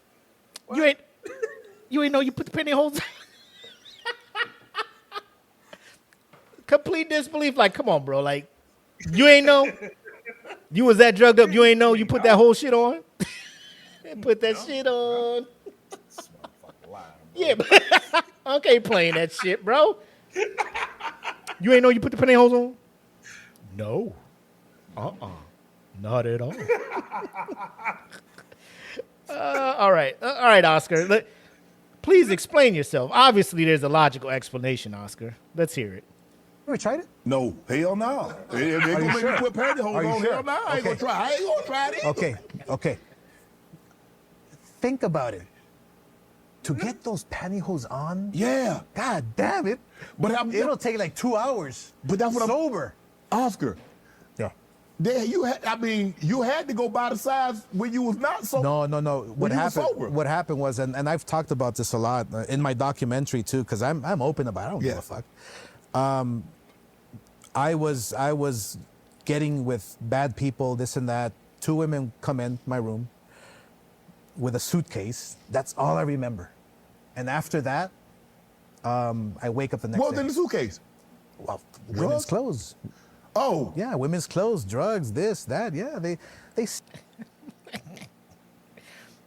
You ain't know you put the pantyhose. Complete disbelief. Like, come on, bro. Like, you ain't know. You was that drugged up. You ain't know you put that whole shit on. Put that shit on. This motherfucker lying, bro. Yeah, but okay, playing that shit, bro. You ain't know you put the pantyhose on? No. Not at all. All right, Oscar. Please explain yourself. Obviously, there's a logical explanation, Oscar. Let's hear it. You ever tried it? No, hell no. They gonna make sure? me put pantyhose Are you on. sure? Hell no, I ain't gonna try. I ain't gonna try it. Okay. Think about it. To get those pantyhose on, Yeah, god damn it. but It'll take like 2 hours. But that's what I'm- sober. Oscar. Yeah. You had to go by the size when you was not so. No. When you were sober. What happened was, and I've talked about this a lot in my documentary too, because I'm open about it. I don't give a fuck. I was getting with bad people, this and that. 2 women come in my room with a suitcase. That's all I remember. And after that, I wake up the next What day. was in the suitcase? Well, women's Drugs? clothes. Oh, Yeah, women's clothes, drugs, this, that. Yeah, they.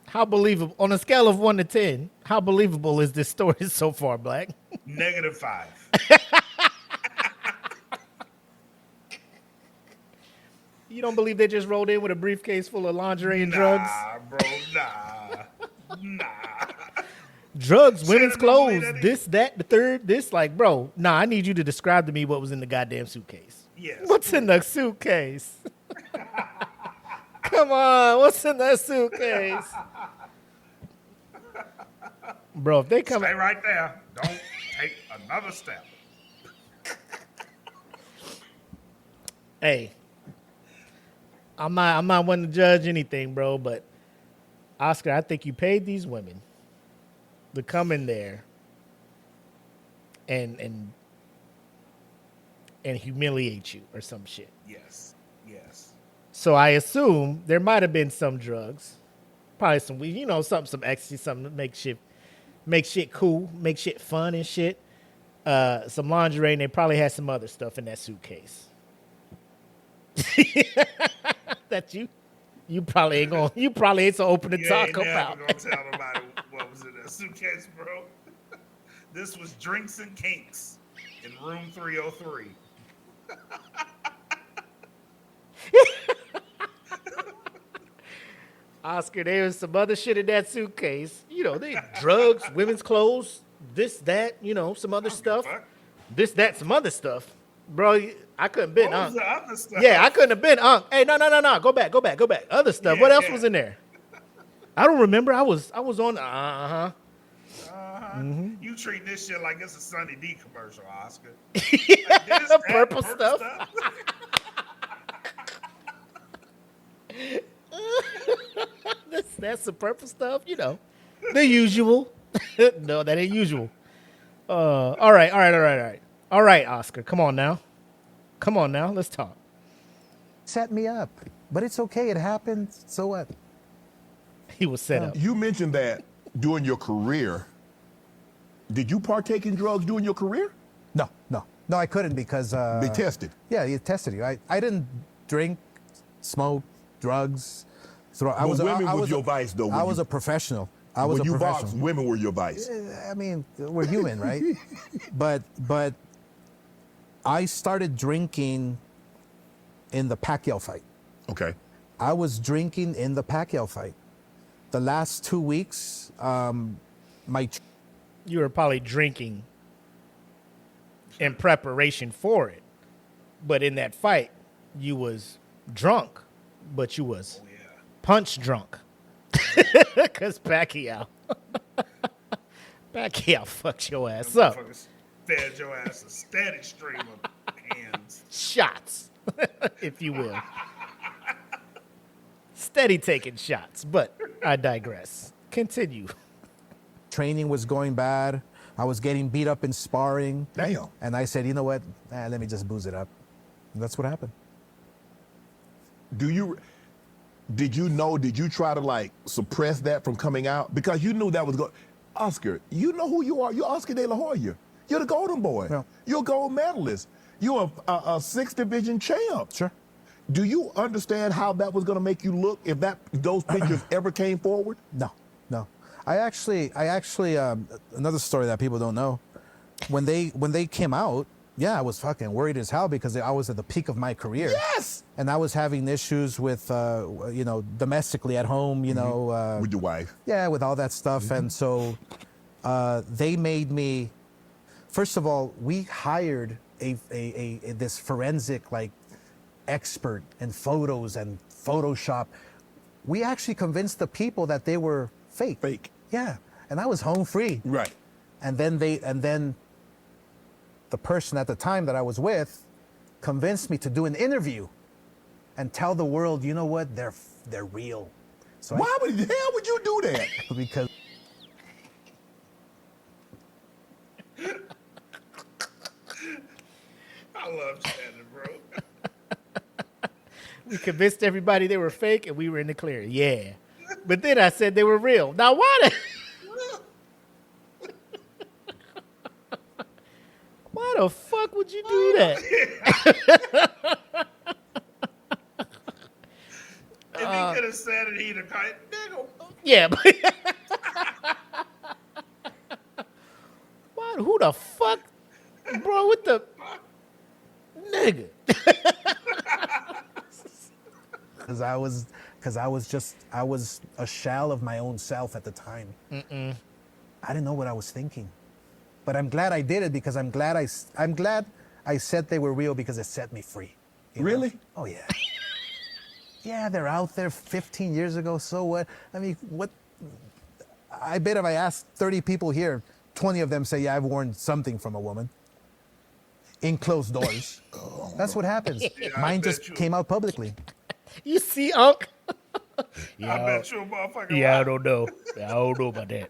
How believable, on a scale of 1 to 10, how believable is this story so far, Black? -5. You don't believe they just rolled in with a briefcase full of lingerie and drugs? Nah, bro, nah. Drugs, women's Shannon don't believe clothes, that this, that, the third, this. Like, bro, nah, I need you to describe to me what was in the goddamn suitcase. Yes. What's in the suitcase? Come on, what's in that suitcase? Bro, if they come... Stay right there. Don't take another step. Hey, I'm not one to judge anything, bro, but Oscar, I think you paid these women to come in there and humiliate you or some shit. Yes. So I assume there might have been some drugs, probably some weed, some ecstasy, something to make shit cool, make shit fun and shit. Some lingerie, and they probably had some other stuff in that suitcase. That you probably ain't so open to talk about. Gonna tell nobody what was in that suitcase, bro. This was drinks and kinks in room 303. Oscar, there was some other shit in that suitcase. They drugs, women's clothes, this, that, some other stuff. This, that, some other stuff. Bro, I couldn't been What was Unc. the other stuff? Yeah, I couldn't have been Unc. Hey, no. Go back. Other stuff. Yeah, What else yeah. was in there? I don't remember. I was on. You treat this shit like it's a Sunny D commercial, Oscar. Purple stuff. That's the purple stuff. The usual. No, that ain't usual. All right, Oscar. Come on now. Let's talk. Set me up. But it's okay. It happened. So what? He was set up. You mentioned that during your career. Did you partake in drugs during your career? No. No, I couldn't because They tested. Yeah, he tested you. I didn't drink, smoke, drugs. Women was your vice, though. I was a professional. I was when a you professional. boxed, women were your vice. I mean, we're human, right? but I started drinking in the Pacquiao fight. Okay. I was drinking in the Pacquiao fight. The last 2 weeks, You were probably drinking in preparation for it. But in that fight, you was drunk, but you was punch drunk. Because Pacquiao fucked your ass up. Fed your ass a steady stream of hands. Shots, if you will. Steady taking shots, but I digress. Continue. Training was going bad. I was getting beat up in sparring. Damn. And I said, you know what? Let me just booze it up. And that's what happened. Did you try to like suppress that from coming out? Because you knew that was going. Oscar, you know who you are. You're Oscar De La Hoya. You're the Golden Boy. Yeah. You're a gold medalist. You're a sixth division champ. Sure. Do you understand how that was going to make you look if those pictures ever came forward? No. I actually, another story that people don't know, when they came out, yeah, I was fucking worried as hell because I was at the peak of my career. Yes. And I was having issues with, domestically at home, with your wife. Yeah, with all that stuff. Mm-hmm. And so they made me, first of all, we hired this forensic like expert in photos and Photoshop. We actually convinced the people that they were fake. Fake. Yeah. And I was home free. Right. And then the person at the time that I was with convinced me to do an interview and tell the world, you know what, they're real. So why the hell would you do that? Because I love Shannon, bro. We convinced everybody they were fake and we were in the clear. Yeah. But then I said they were real. Now why the fuck would you do that? If he could have said it, he'd have called it nigga. Yeah, but who the fuck? Bro, what the nigga? Because I was a shell of my own self at the time. I didn't know what I was thinking. But I'm glad I did it because I'm glad I said they were real because it set me free. Really? Oh, yeah. Yeah, they're out there 15 years ago, so what? I mean, what? I bet if I asked 30 people here, 20 of them say, yeah, I've worn something from a woman. In closed doors. That's what happens. Yeah, Mine just came out publicly. You see, Unc? I bet you a motherfucker. Yeah, I don't know. I don't know about that.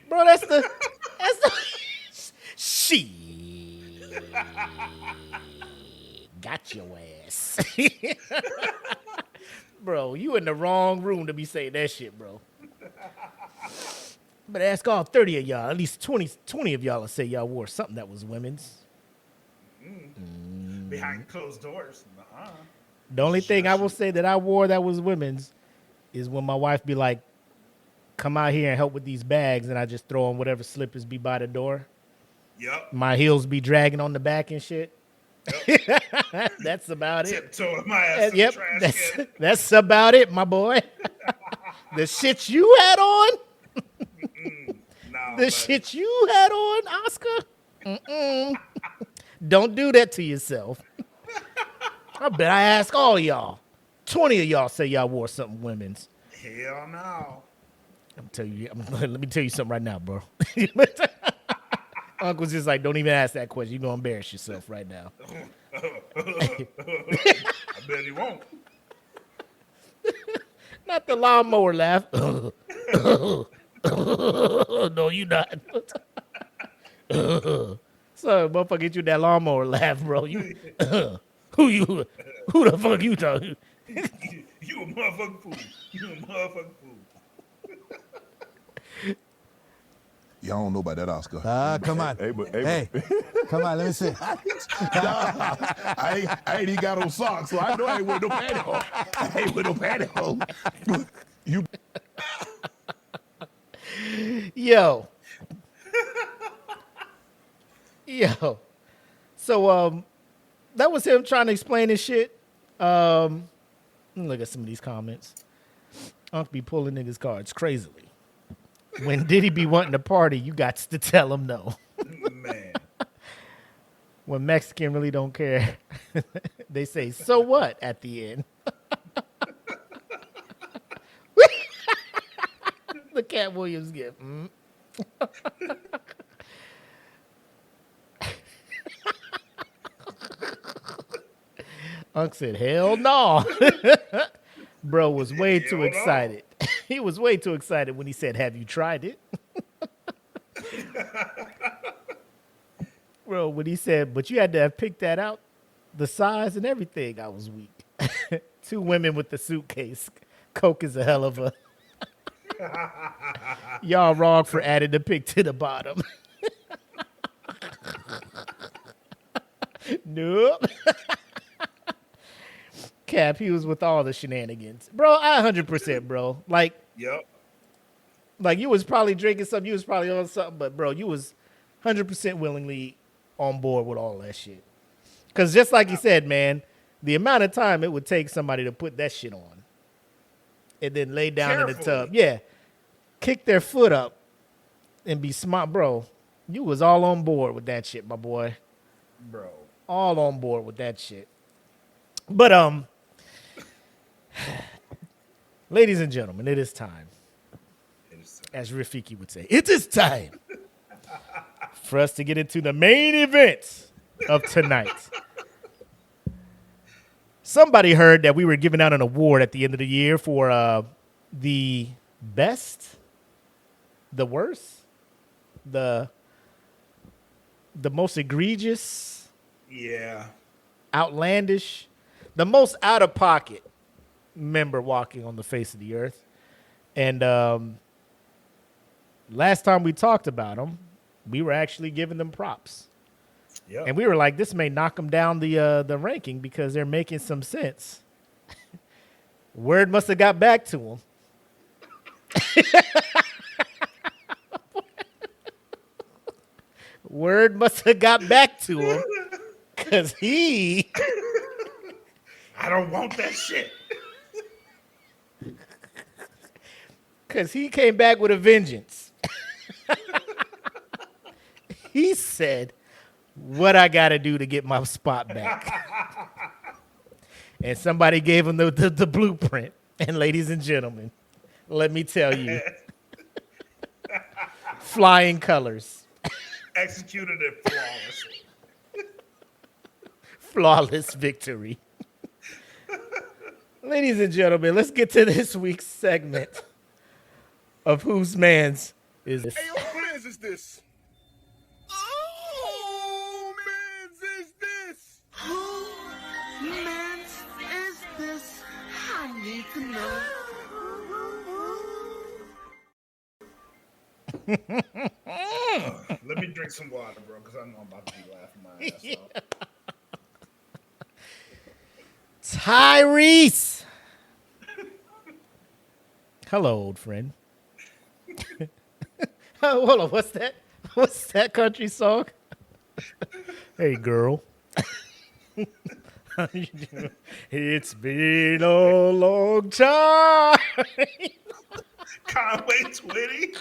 Bro, that's the she got your ass. Bro, you in the wrong room to be saying that shit, bro. But ask all 30 of y'all, at least 20 of y'all will say y'all wore something that was women's. Behind closed doors. The only thing I will say that I wore that was women's is when my wife be like, come out here and help with these bags, and I just throw on whatever slippers be by the door. Yep. My heels be dragging on the back and shit. Yep. That's about it. Tiptoeing my ass to the trash can. That's about it, my boy. The shit you had on? No, the shit you had on, Oscar? Don't do that to yourself. I bet I ask all y'all. 20 of y'all say y'all wore something women's. Hell no. Let me tell you something right now, bro. Uncle's just like, don't even ask that question. You're going to embarrass yourself right now. I bet he won't. Not the lawnmower laugh. No, you not. So, motherfucker, get you that lawnmower laugh, bro. Who the fuck you talking? You a motherfucking fool. You a motherfucking fool. Y'all don't know about that, Oscar. Come on. Hey, come on, let me see. I ain't even got on socks, so I know I ain't with no pantyhose. I ain't with no pantyhose. You. Yo. So that was him trying to explain his shit. Let me look at some of these comments. Unc be pulling niggas' cards crazily. When Diddy be wanting to party, you got to tell him no. Man. When Mexican really don't care, they say, so what at the end? The Cat Williams gift. Unc said, hell no. Bro was way too excited. He was way too excited when he said, have you tried it? Bro, when he said, but you had to have picked that out, the size and everything, I was weak. 2 women with the suitcase. Coke is a hell of a... Y'all wrong for adding the pic to the bottom. Nope. Cap, he was with all the shenanigans. Bro, 100%, bro. Like, Yep. Like, you was probably drinking something, you was probably on something, but, bro, you was 100% willingly on board with all that shit. Because just like you said, man, the amount of time it would take somebody to put that shit on and then lay down in the tub. Yeah. Kick their foot up and be smart. Bro, you was all on board with that shit, my boy. Bro. All on board with that shit. But, ladies and gentlemen, it is time. As Rafiki would say, it is time for us to get into the main event of tonight. Somebody heard that we were giving out an award at the end of the year for the best, the worst, the most egregious, outlandish, the most out of pocket member walking on the face of the earth. And last time we talked about them, we were actually giving them props. Yep. And we were like, this may knock them down the ranking because they're making some sense. Word must have got back to him. Word must have got back to him because he... I don't want that shit. Because he came back with a vengeance. He said, what I got to do to get my spot back. And somebody gave him the blueprint. And ladies and gentlemen, let me tell you, flying colors. Executed it flawlessly. Flawless victory. Ladies and gentlemen, let's get to this week's segment of Whose Man's Is This? Hey, whose man's is this? Oh, man's is this? Whose man's is this? I need to know. Let me drink some water, bro, because I know I'm about to be laughing my ass off. Tyrese. Hello, old friend. Hold on, what's that? What's that country song? Hey, girl. How you doing? It's been a long time. Conway Twitty.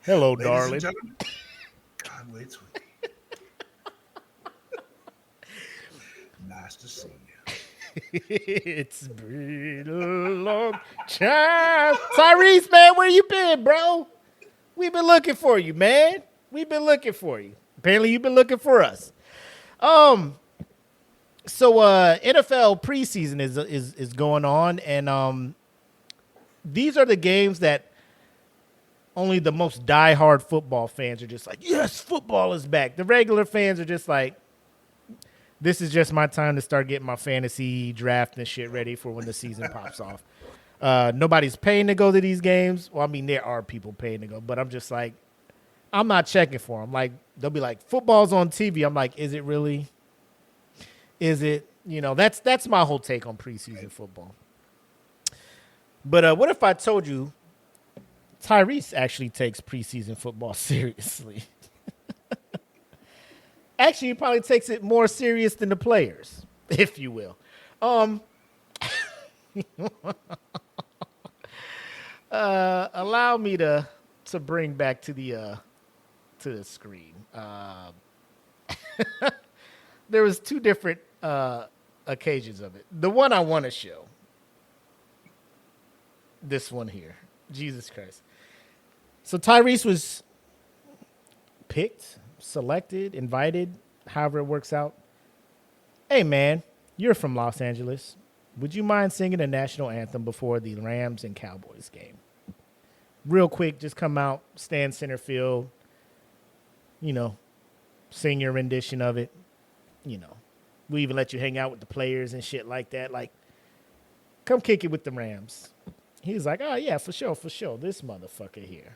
Hello, Ladies darling. and gentlemen, Conway Twitty. Nice to see you. It's been a long time. Tyrese, man, where you been, bro? We've been looking for you, man. We've been looking for you. Apparently, you've been looking for us. So NFL preseason is going on, and these are the games that only the most diehard football fans are just like, yes, football is back. The regular fans are just like, this is just my time to start getting my fantasy draft and shit ready for when the season pops off. Nobody's paying to go to these games. Well, I mean, there are people paying to go, but I'm just like, I'm not checking for them. Like, they'll be like, football's on TV. I'm like, is it really? Is it? You know, that's my whole take on preseason football. But what if I told you Tyrese actually takes preseason football seriously? Actually, he probably takes it more serious than the players, if you will. Allow me to bring back to the screen. There was two different occasions of it. The one I want to show, this one here. Jesus Christ. So Tyrese was picked, selected, invited, however it works out. Hey, man, you're from Los Angeles. Would you mind singing the national anthem before the Rams and Cowboys game? Real quick, just come out, stand center field, you know, sing your rendition of it. You know, we even let you hang out with the players and shit like that. Like, come kick it with the Rams. He was like, oh, yeah, for sure. This motherfucker here.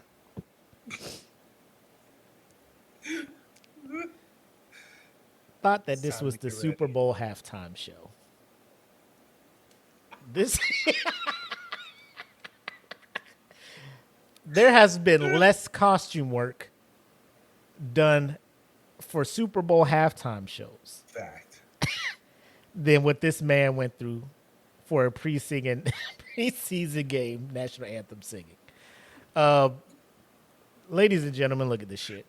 Thought that this was the Super Bowl halftime show. There has been less costume work done for Super Bowl halftime shows. Fact. Than what this man went through for a preseason game national anthem singing. Ladies and gentlemen, look at this shit.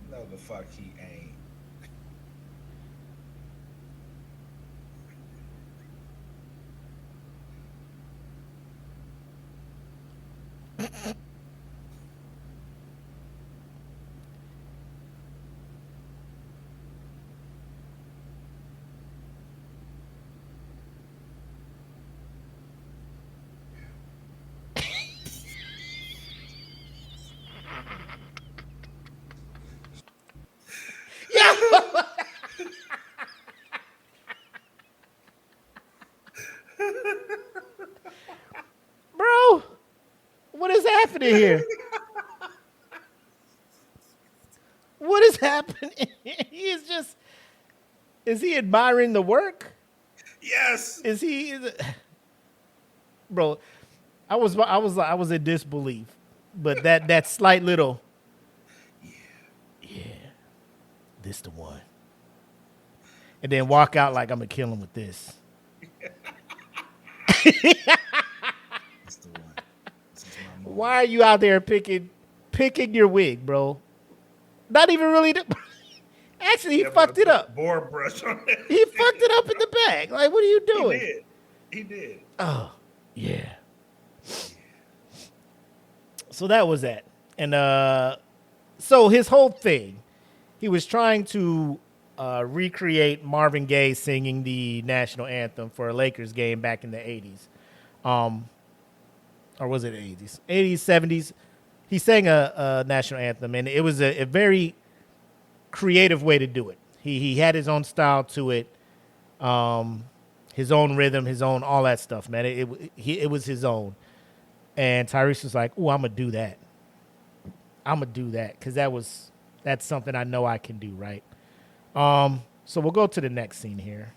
No, the fuck he ain't. Bro, what is happening here? What is happening? Is he admiring the work? Yes. Bro, I was in disbelief, but that slight little, yeah, this the one, and then walk out like I'm gonna kill him with this. That's the one. Why are you out there picking your wig, bro? Not even really. Actually, he fucked it up. Board brush on it. He fucked it up in the back. Like, what are you doing? He did. Oh, yeah. So that was that. And so his whole thing, he was trying to recreate Marvin Gaye singing the national anthem for a Lakers game back in the 80s. Or was it 80s? 80s, 70s. He sang a national anthem, and it was a very creative way to do it. He had his own style to it, his own rhythm, his own all that stuff, man. It was his own. And Tyrese was like, "Oh, I'm gonna do that. I'm gonna do that because that's something I know I can do, right?" So we'll go to the next scene here.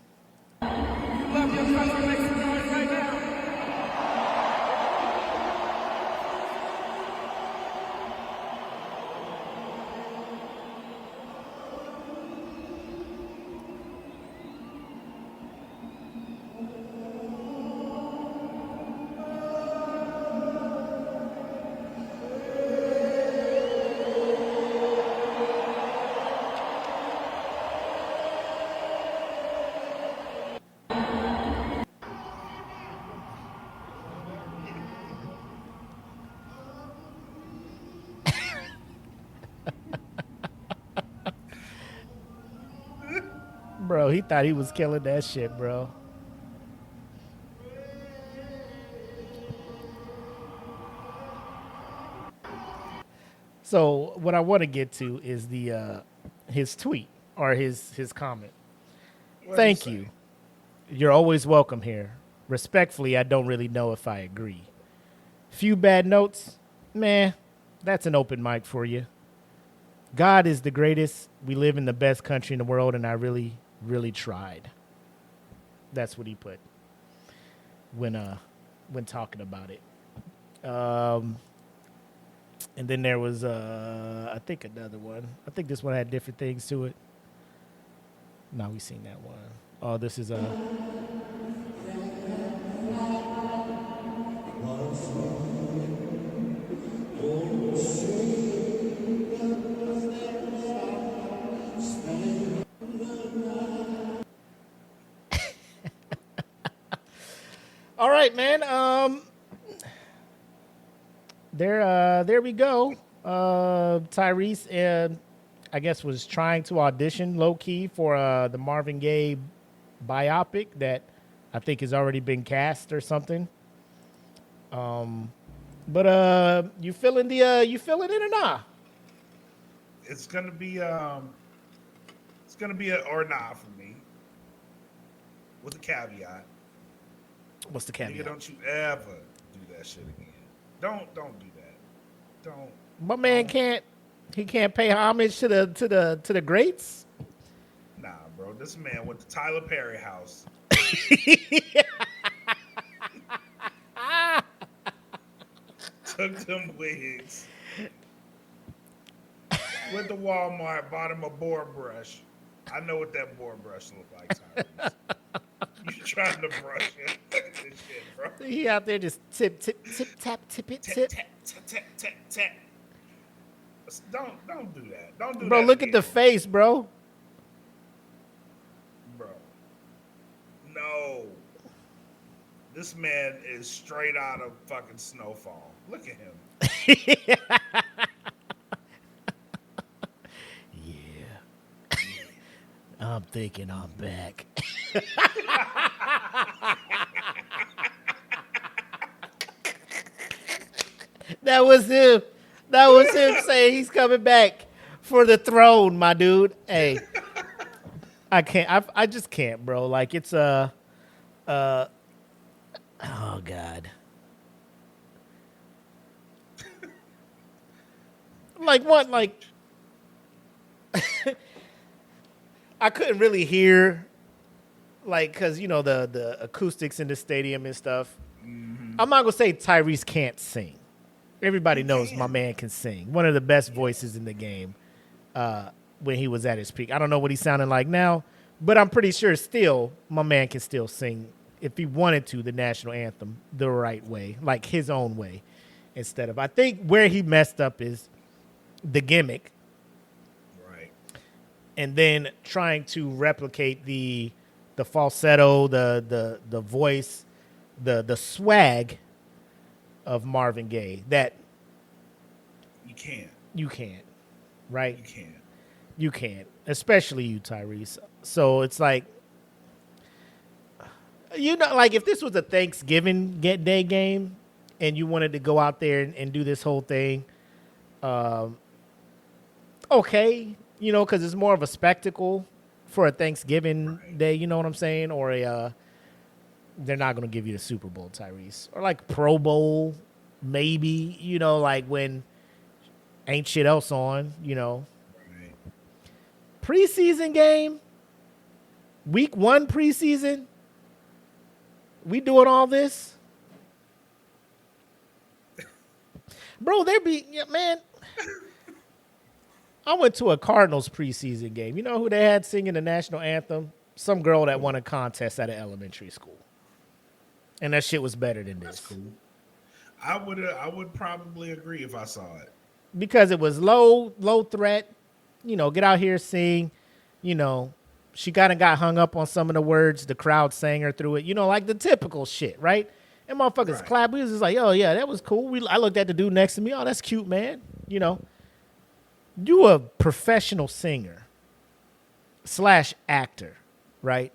Bro, he thought he was killing that shit, bro. So what I want to get to is the his tweet or his comment. Thank you. You're always welcome here. Respectfully, I don't really know if I agree. Few bad notes? Man, that's an open mic for you. God is the greatest. We live in the best country in the world, and I really, really tried. That's what he put when talking about it. And then there was I think another one. I think this one had different things to it. No, we seen that one. Oh, this is all right, man. There we go. Tyrese, I guess, was trying to audition low key for the Marvin Gaye biopic that I think has already been cast or something. But you feeling it or not? It's gonna be a or not for me, with a caveat. What's the caveat? Nigga, don't you ever do that shit again. Don't do that. Don't. My man can't pay homage to the greats. Nah, bro. This man went to Tyler Perry house. Took them wigs. Went to Walmart, bought him a board brush. I know what that board brush looked like, Tyrese. You trying to brush it? Look at this shit, bro. He out there just tip tap tip it tip. Tap. Don't do that. Don't do that. Bro, look again. at the face, bro. Bro. No. This man is straight out of fucking Snowfall. Look at him. Yeah. I'm thinking I'm back. That was him. That was him saying he's coming back for the throne, my dude. Hey, I can't. I just can't, bro. Like it's oh God. Like what? Like I couldn't really hear, like, cause you know the acoustics in the stadium and stuff. Mm-hmm. I'm not gonna say Tyrese can't sing. Everybody knows my man can sing. One of the best voices in the game when he was at his peak. I don't know what he's sounding like now, but I'm pretty sure still my man can still sing if he wanted to the national anthem the right way, like his own way, instead of. I think where he messed up is the gimmick, right, and then trying to replicate the falsetto, the voice, the swag of Marvin Gaye. That you can't, right? You can't, especially you, Tyrese. So it's like, you know, like if this was a Thanksgiving Day game and you wanted to go out there and do this whole thing, okay, you know, because it's more of a spectacle for a Thanksgiving Day, you know what I'm saying? Or they're not going to give you the Super Bowl, Tyrese. Or like Pro Bowl, maybe, you know, like when ain't shit else on, you know. Right. Preseason game, week 1 preseason, we doing all this? Bro, man. I went to a Cardinals preseason game. You know who they had singing the national anthem? Some girl that won a contest at an elementary school. And that shit was better than this. That's cool. I would probably agree if I saw it. Because it was low threat. You know, get out here, sing. You know, she kind of got hung up on some of the words. The crowd sang her through it. You know, like the typical shit, right? And motherfuckers clap. We was just like, oh, yeah, that was cool. I looked at the dude next to me. Oh, that's cute, man. You know, you a professional singer / actor, right?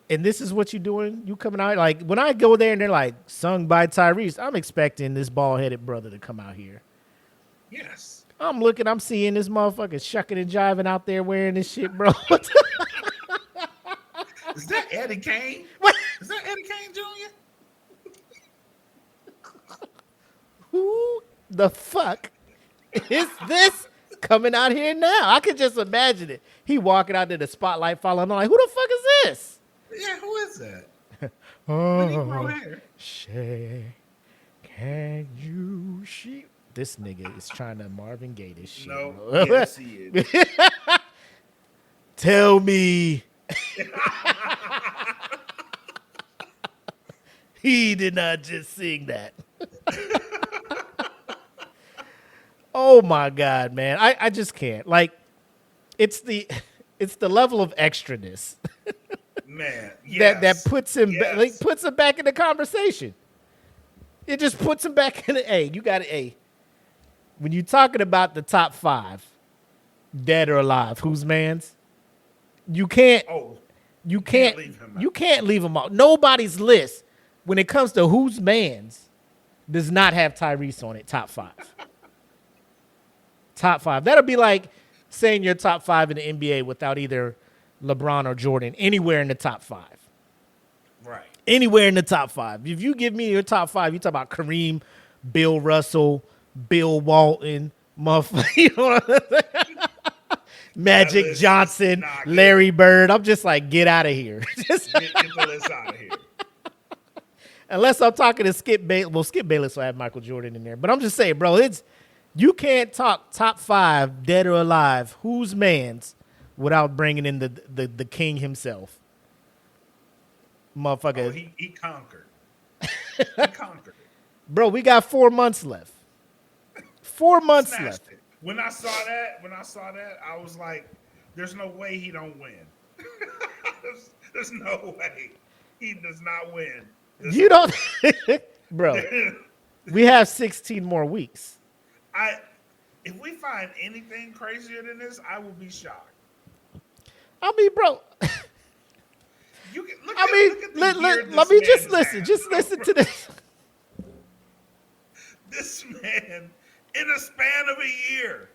And this is what you're doing? You coming out? Like, when I go there and they're like, sung by Tyrese, I'm expecting this bald-headed brother to come out here Yes. I'm looking, I'm seeing this motherfucker shucking and jiving out there wearing this shit, bro. Is that Eddie Kane? Is that Eddie Kane Jr.? Who the fuck is this coming out here now? I can just imagine it. He walking out to the spotlight following. I'm like, who the fuck is this? Yeah, who is that? When he grow hair? Shay, can you shoot? This nigga is trying to Marvin Gaye this shit. No, bro. yes, he is. Tell me. He did not just sing that. Oh my God, man. I just can't. Like, it's the level of extraness. Man, yes. that puts him yes. like, puts him back in the conversation. It just puts him back in the you got to when you're talking about the top 5, dead or alive, who's man's? You can't leave him out. You can't leave him out. Nobody's list when it comes to who's man's does not have Tyrese on it. Top 5. Top 5. That'll be like saying your top 5 in the NBA without either LeBron or Jordan anywhere in the top 5. Right. Anywhere in the top 5. If you give me your top 5, you talk about Kareem, Bill Russell, Bill Walton, motherfucker, you know what I'm saying? Magic Johnson, Larry Bird. I'm just like, get out of here. Just get the list out of here. Unless I'm talking to Skip Bayless. Well, Skip Bayless will have Michael Jordan in there. But I'm just saying, bro, you can't talk top 5, dead or alive, who's man's, without bringing in the king himself. Motherfucker. Oh, he conquered. He conquered it. Bro, we got 4 months left. 4 months Snatched left. it. When I saw that, I was like, there's no way he don't win. there's no way. He does not win. You don't bro. We have 16 more weeks. If we find anything crazier than this, I will be shocked. I mean, bro. Let me just listen. Just listen to this. This man, in a span of a year,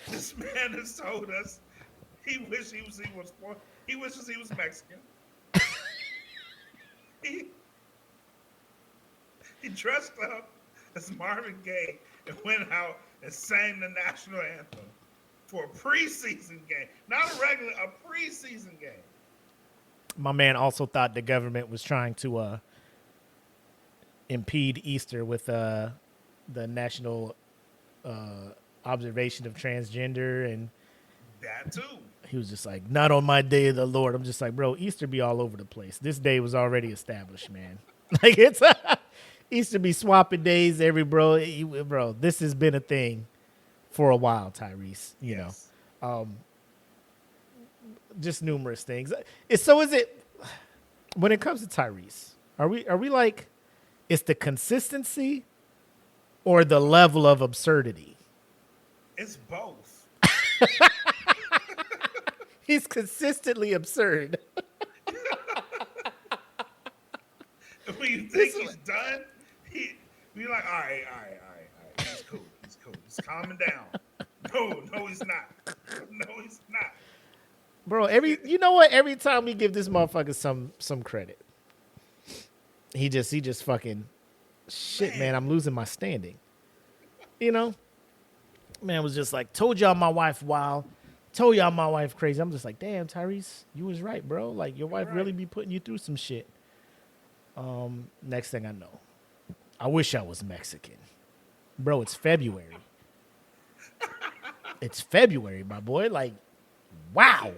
this man has told us he wishes he was Mexican. He dressed up as Marvin Gaye and went out and sang the national anthem for a preseason game. Not a regular, a preseason game. My man also thought the government was trying to impede Easter with the national observation of transgender, and that too. He was just like, not on my day of the Lord. I'm just like, bro, Easter be all over the place. This day was already established, man. Like, it's Easter be swapping days every bro. Bro, this has been a thing for a while, Tyrese. You know, just numerous things. So is it when it comes to Tyrese? Are we like, it's the consistency or the level of absurdity? It's both. He's consistently absurd. When you think he's done, be like, all right. He's cool. He's calming down. No, he's not. No, he's not. Bro, you know what? Every time we give this motherfucker some credit, he just fucking shit, man. I'm losing my standing. You know, man was just like, told y'all my wife wild. Told y'all my wife crazy. I'm just like, damn, Tyrese, you was right, bro. Like, your wife really be putting you through some shit. Next thing I know, I wish I was Mexican. Bro, it's February. It's February, my boy. Like, wow.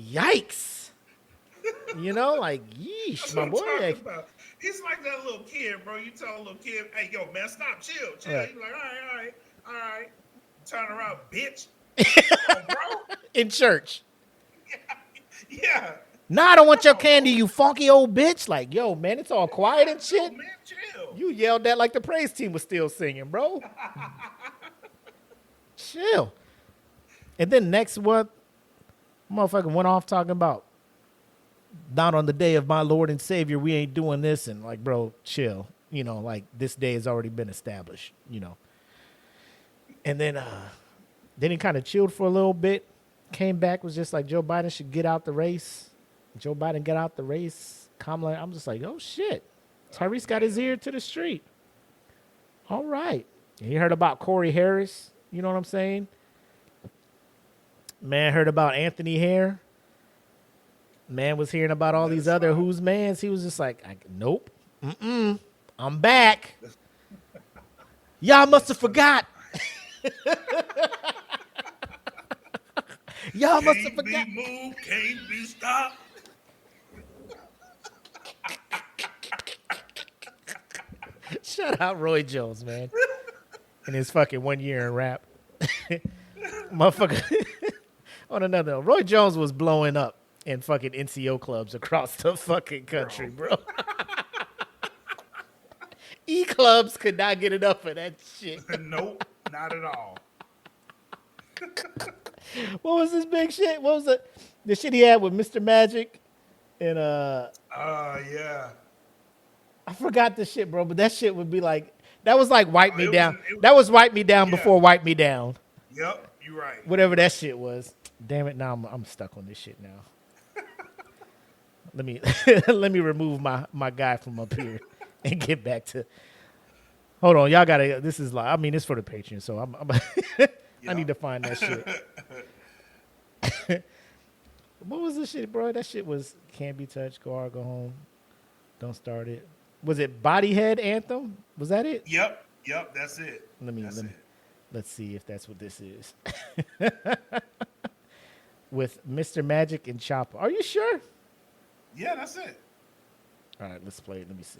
Yikes. You know, like, yeesh, my boy. He's like that little kid, bro. You tell a little kid, hey, yo, man, stop, chill. Right. He's like, all right. Turn around, bitch. Bro. In church. Yeah. Nah, I don't want your candy, you funky old bitch. Like, yo, man, it's all quiet and shit. Man, chill. You yelled that like the praise team was still singing, bro. Chill. And then next what? Motherfucker went off talking about, not on the day of my Lord and Savior, we ain't doing this. And like, bro, chill. you know, like this day has already been established, you know. And then he kind of chilled for a little bit, came back, was just like, Joe Biden should get out the race. Joe Biden got out the race. Kamala, I'm just like, oh shit. Tyrese got his ear to the street. All right. And he heard about Corey Harris, you know what I'm saying? Man heard about Anthony Hare. Man was hearing about all these other who's mans. He was just like, nope. I'm back. Y'all must have forgot. Y'all must have forgot. Can't be moved, can't be stopped. Shout out Roy Jones, man. In his fucking 1 year in rap. Motherfucker. On another note, Roy Jones was blowing up in fucking NCO clubs across the fucking country, bro. E-clubs could not get enough of that shit. Nope, not at all. What was this big shit? What was the shit he had with Mr. Magic? And yeah. I forgot the shit, bro, but that shit would be like, that was like Wipe Me Down. That was Wipe Me Down before Wipe Me Down. Yep, you're right. Whatever that shit was. Damn it, now I'm stuck on this shit now. Let me remove my guy from up here and get back to. Hold on, y'all gotta. This is like, I mean, it's for the Patreon, so I'm I need to find that shit. What was this shit, bro? That shit was Can't Be Touched, Go Hard, Go Home, Don't Start It. Was it Bodyhead Anthem? Was that it? Yep, that's it. Let's see if that's what this is. With Mr. Magic and Chopper. Are you sure? Yeah, that's it. All right, let's play it. Let me see.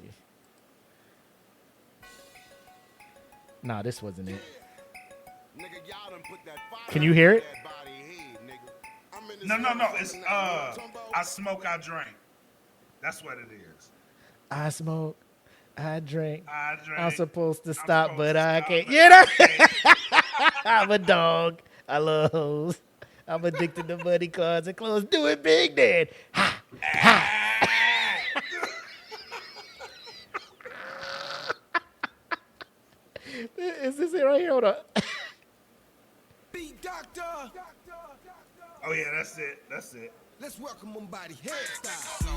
Nah, this wasn't it. Can you hear it? No. It's I Smoke, I Drink. That's what it is. I smoke, I drink. I drink. I'm supposed to stop, but I can't. You know? I'm a dog. I love hoes. I'm addicted to money cards and clothes. Do it big, Dad. Ha, ha. Is this it right here? Hold on. Beat doctor. Oh yeah, that's it. Let's welcome him body head style.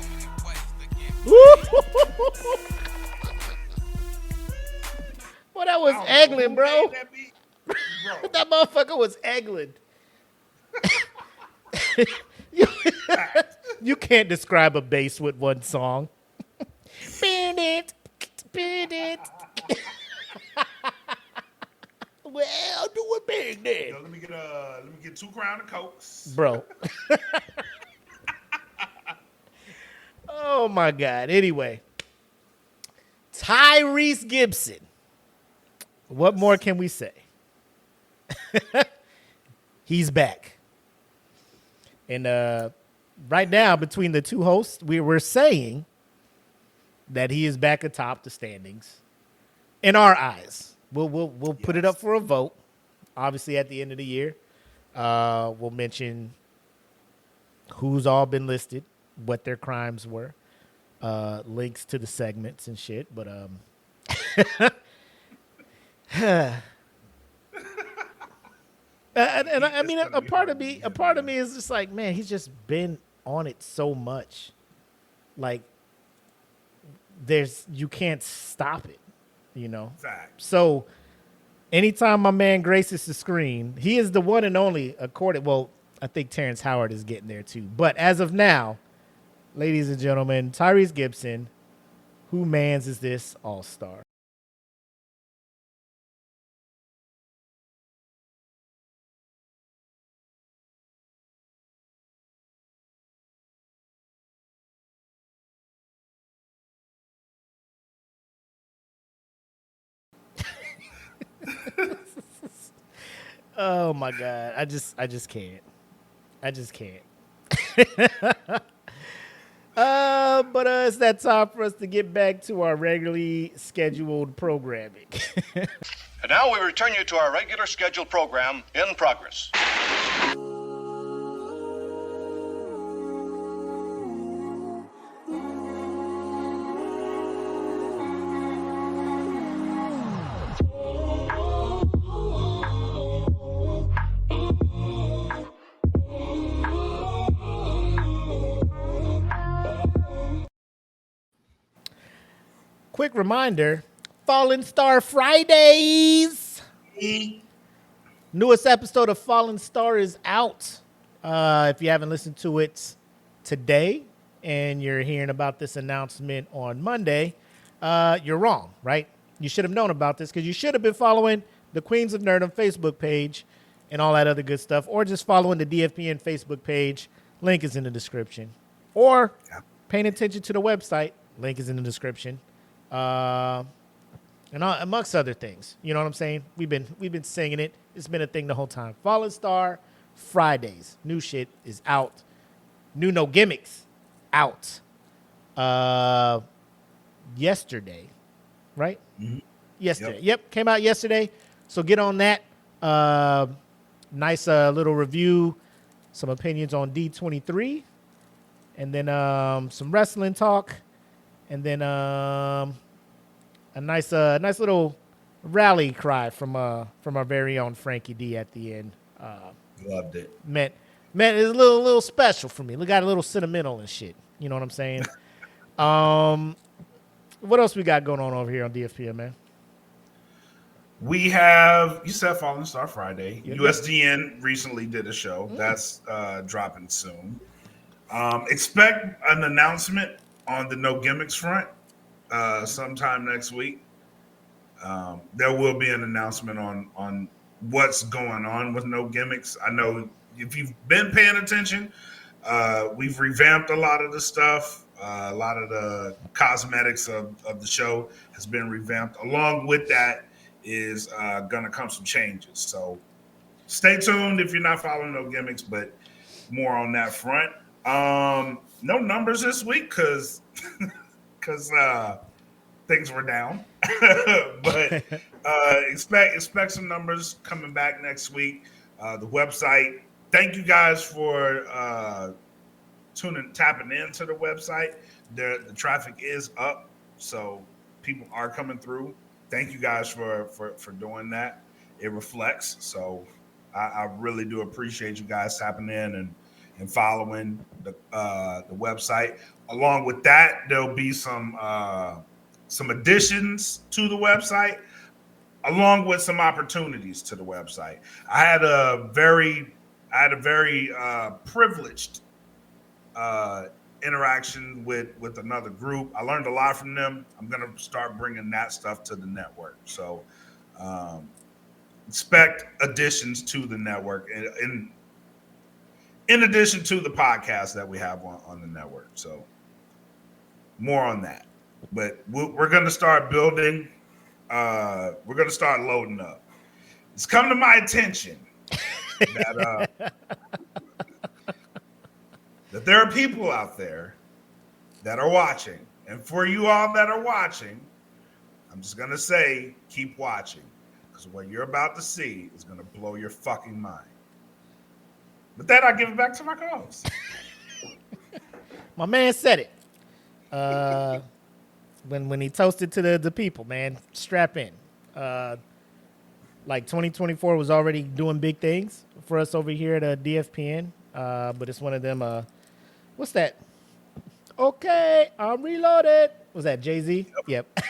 Well, that was Eglin, bro. That motherfucker was Eglin. You can't describe a bass with one song. Beat it. Well, do it big then. Yo, let me get 2 Crown of Cokes, bro. Oh my God. Anyway, Tyrese Gibson. What more can we say? He's back. And right now, between the two hosts, we're saying that he is back atop the standings in our eyes. We'll put it up for a vote. Obviously, at the end of the year, we'll mention who's all been listed, what their crimes were, links to the segments and shit. But and I mean, a part of me is just like, man, he's just been on it so much. Like, you can't stop it, you know? Fact. So anytime my man graces the screen, he is the one and only, well, I think Terrence Howard is getting there too. But as of now, ladies and gentlemen, Tyrese Gibson, who mans is this all-star? Oh my God. I just can't. But it's that time for us to get back to our regularly scheduled programming. And now we return you to our regular scheduled program in progress. reminder, Fallen Star Fridays. Newest episode of Fallen Star is out. If you haven't listened to it today and you're hearing about this announcement on Monday, you're wrong, right? You should have known about this because you should have been following the Queens of Nerdom Facebook page and all that other good stuff, or just following the DFPN Facebook page. Link is in the description. Or paying attention to the website. Link is in the description. And amongst other things. You know what I'm saying? We've been singing it. It's been a thing the whole time. Fallen Star Fridays. New shit is out. New No Gimmicks out. Yesterday. Right? Mm-hmm. Yesterday. Yep. Came out yesterday. So get on that. Nice little review. Some opinions on D23. And then some wrestling talk. And then a nice little rally cry from our very own Frankie D at the end. Loved it. Meant it's a little special for me. We got a little sentimental and shit. You know what I'm saying? What else we got going on over here on DFPN, man? We have, you said Fallen Star Friday. Yeah. USDN recently did a show. That's dropping soon. Expect an announcement on the No Gimmicks front sometime next week. There will be an announcement on what's going on with No Gimmicks. I know if you've been paying attention, we've revamped a lot of the stuff. A lot of the cosmetics of the show has been revamped. Along with that is going to come some changes. So stay tuned if you're not following No Gimmicks, but more on that front. No numbers this week because things were down. But expect some numbers coming back next week. The website. Thank you guys for tapping into the website. The traffic is up, so people are coming through. Thank you guys for doing that. It reflects. So I really do appreciate you guys tapping in and following the website. Along with that, there'll be some additions to the website, along with some opportunities to the website. I had a very privileged interaction with another group. I learned a lot from them. I'm going to start bringing that stuff to the network. So expect additions to the network in addition to the podcast that we have on the network. So more on that. But we're going to start building. We're going to start loading up. It's come to my attention that that there are people out there that are watching. And for you all that are watching, I'm just going to say, keep watching. Because what you're about to see is going to blow your fucking mind. With that, I give it back to my co-host. My man said it. When he toasted to the people, man, strap in. Like 2024 was already doing big things for us over here at DFPN. But it's one of them, what's that? Okay, I'm reloaded. Was that Jay-Z? Yep.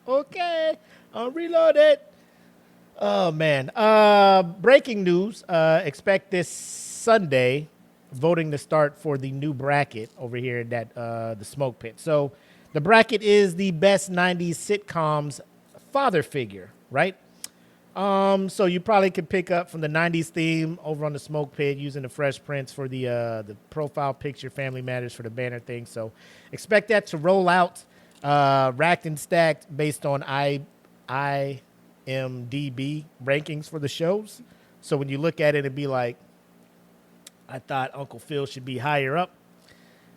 Okay, I'm reloaded. Oh, man. Breaking news. Expect this Sunday voting to start for the new bracket over here at the Smoke Pit. So the bracket is the best 90s sitcoms father figure, right? So you probably could pick up from the 90s theme over on the Smoke Pit using the Fresh Prince for the profile picture, Family Matters for the banner thing. So expect that to roll out, racked and stacked based on IMDb rankings for the shows. So when you look at it, it'd be like, I thought Uncle Phil should be higher up.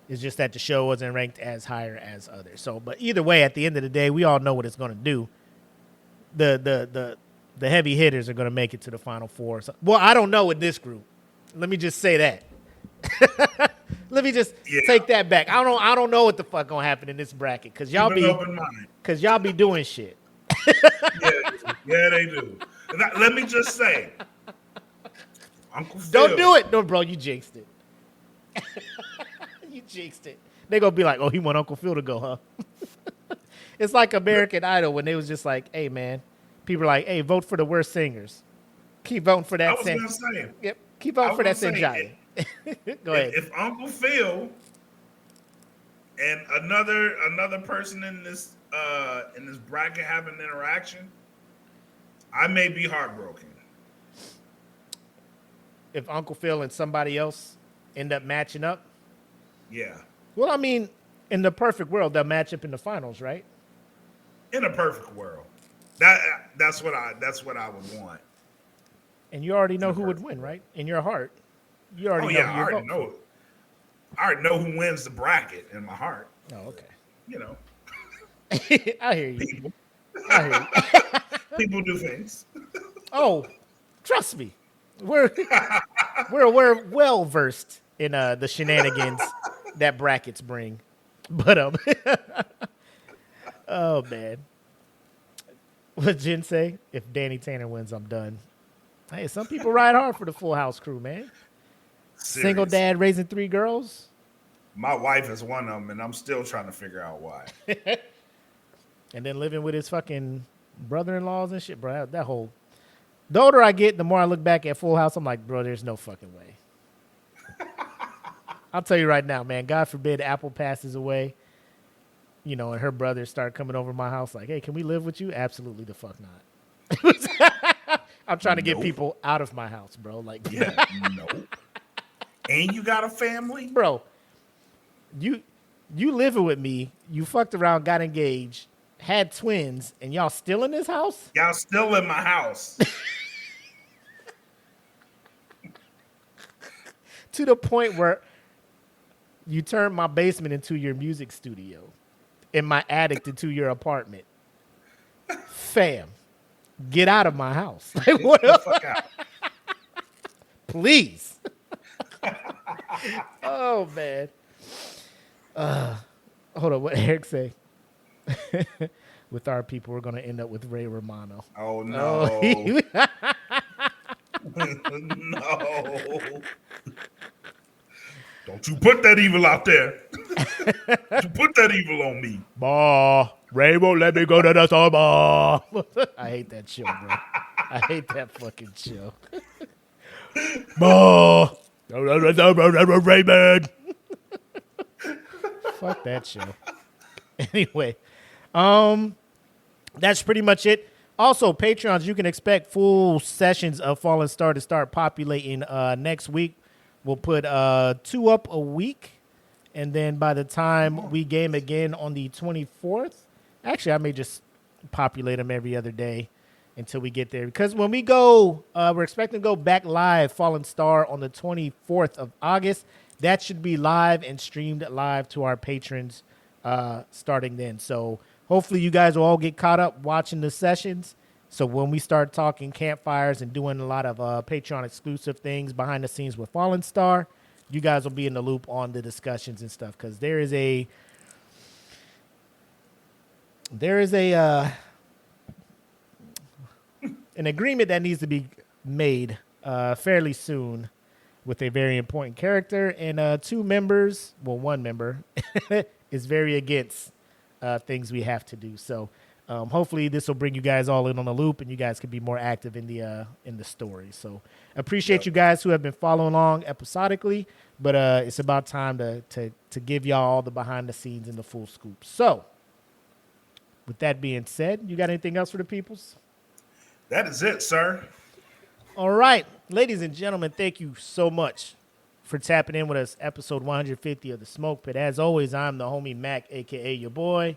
It's just that the show wasn't ranked as higher as others. So, but either way, at the end of the day, we all know what it's going to do. The heavy hitters are going to make it to the Final Four. So, well, I don't know with this group. Let me just say that. Let me just take that back. I don't know what the fuck going to happen in this bracket because y'all be doing shit. Yeah, they do. Let me just say, Uncle Phil. Don't do it. No, bro, you jinxed it. You jinxed it. They're going to be like, oh, he want Uncle Phil to go, huh? It's like American Idol when they was just like, hey, man, people are like, hey, vote for the worst singers. Keep voting for that. I was going to say. Yep. Keep voting for that Sanjaya. Go ahead. If Uncle Phil and another person in this bracket have an interaction, I may be heartbroken. If Uncle Phil and somebody else end up matching up? Yeah. Well, I mean, in the perfect world, they'll match up in the finals, right? In a perfect world. That's what I would want. And you already know who would win, right? In your heart. You already know who you're voting. I already know who wins the bracket in my heart. Oh, okay. You know. I hear you. People. I hear you. People do things. Oh, trust me. We're well versed in the shenanigans that brackets bring. But oh man. What Jen say? If Danny Tanner wins, I'm done. Hey, some people ride hard for the Full House crew, man. Seriously. Single dad raising 3 girls. My wife is one of them, and I'm still trying to figure out why. And then living with his fucking brother-in-laws and shit, bro. That whole... The older I get, the more I look back at Full House, I'm like, bro, there's no fucking way. I'll tell you right now, man, God forbid Apple passes away, you know, and her brothers start coming over my house like, hey, can we live with you? Absolutely the fuck not. I'm trying to get people out of my house, bro. Like, yeah, no. And you got a family? Bro, you living with me, you fucked around, got engaged, had twins, and y'all still in this house? Y'all still in my house. To the point where you turned my basement into your music studio and my attic into your apartment. Fam, get out of my house. Like, what the fuck out. Please. Oh, man. Hold on, what Eric say? With our people, we're going to end up with Ray Romano. Oh, no. No. Don't you put that evil out there. Don't you put that evil on me. Bah, Ray won't let me go to the summer. I hate that show, bro. I hate that fucking show. Bah, Raymond. Fuck that show. Anyway, that's pretty much it. Also, Patreons, you can expect full sessions of Fallen Star to start populating next week. We'll put 2 up a week, and then by the time we game again on the 24th, actually, I may just populate them every other day until we get there. Because when we go, we're expecting to go back live, Fallen Star, on the 24th of August. That should be live and streamed live to our patrons starting then. So hopefully you guys will all get caught up watching the sessions. So when we start talking campfires and doing a lot of Patreon exclusive things behind the scenes with Fallen Star, you guys will be in the loop on the discussions and stuff. Because there is an agreement that needs to be made fairly soon with a very important character, and 2 members, well, 1 member is very against things we have to do. So hopefully this will bring you guys all in on the loop, and you guys can be more active in the story. So appreciate you guys who have been following along episodically, but it's about time to give y'all all the behind the scenes and the full scoop. So with that being said, you got anything else for the peoples? That is it, sir. All right, ladies and gentlemen, thank you so much for tapping in with us. Episode 150 of The Smoke Pit. As always, I'm the homie Mac, a.k.a. your boy.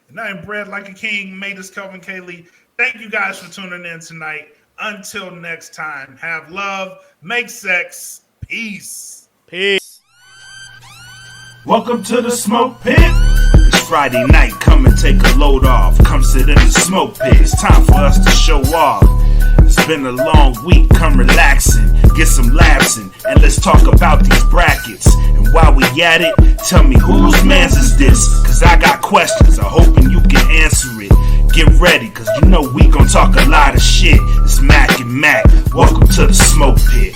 And I am bred like a king, made us Kelvin Kaylee. Thank you guys for tuning in tonight. Until next time, have love, make sex, peace. Peace. Welcome to the Smoke Pit. It's Friday night, come and take a load off. Come sit in the Smoke Pit, it's time for us to show off. It's been a long week, come relaxing, get some laughs in, and let's talk about these brackets. And while we at it, tell me whose man's is this? Cause I got questions, I'm hoping you can answer it. Get ready, cause you know we gon' talk a lot of shit. It's Mac and Mac, welcome to the Smoke Pit.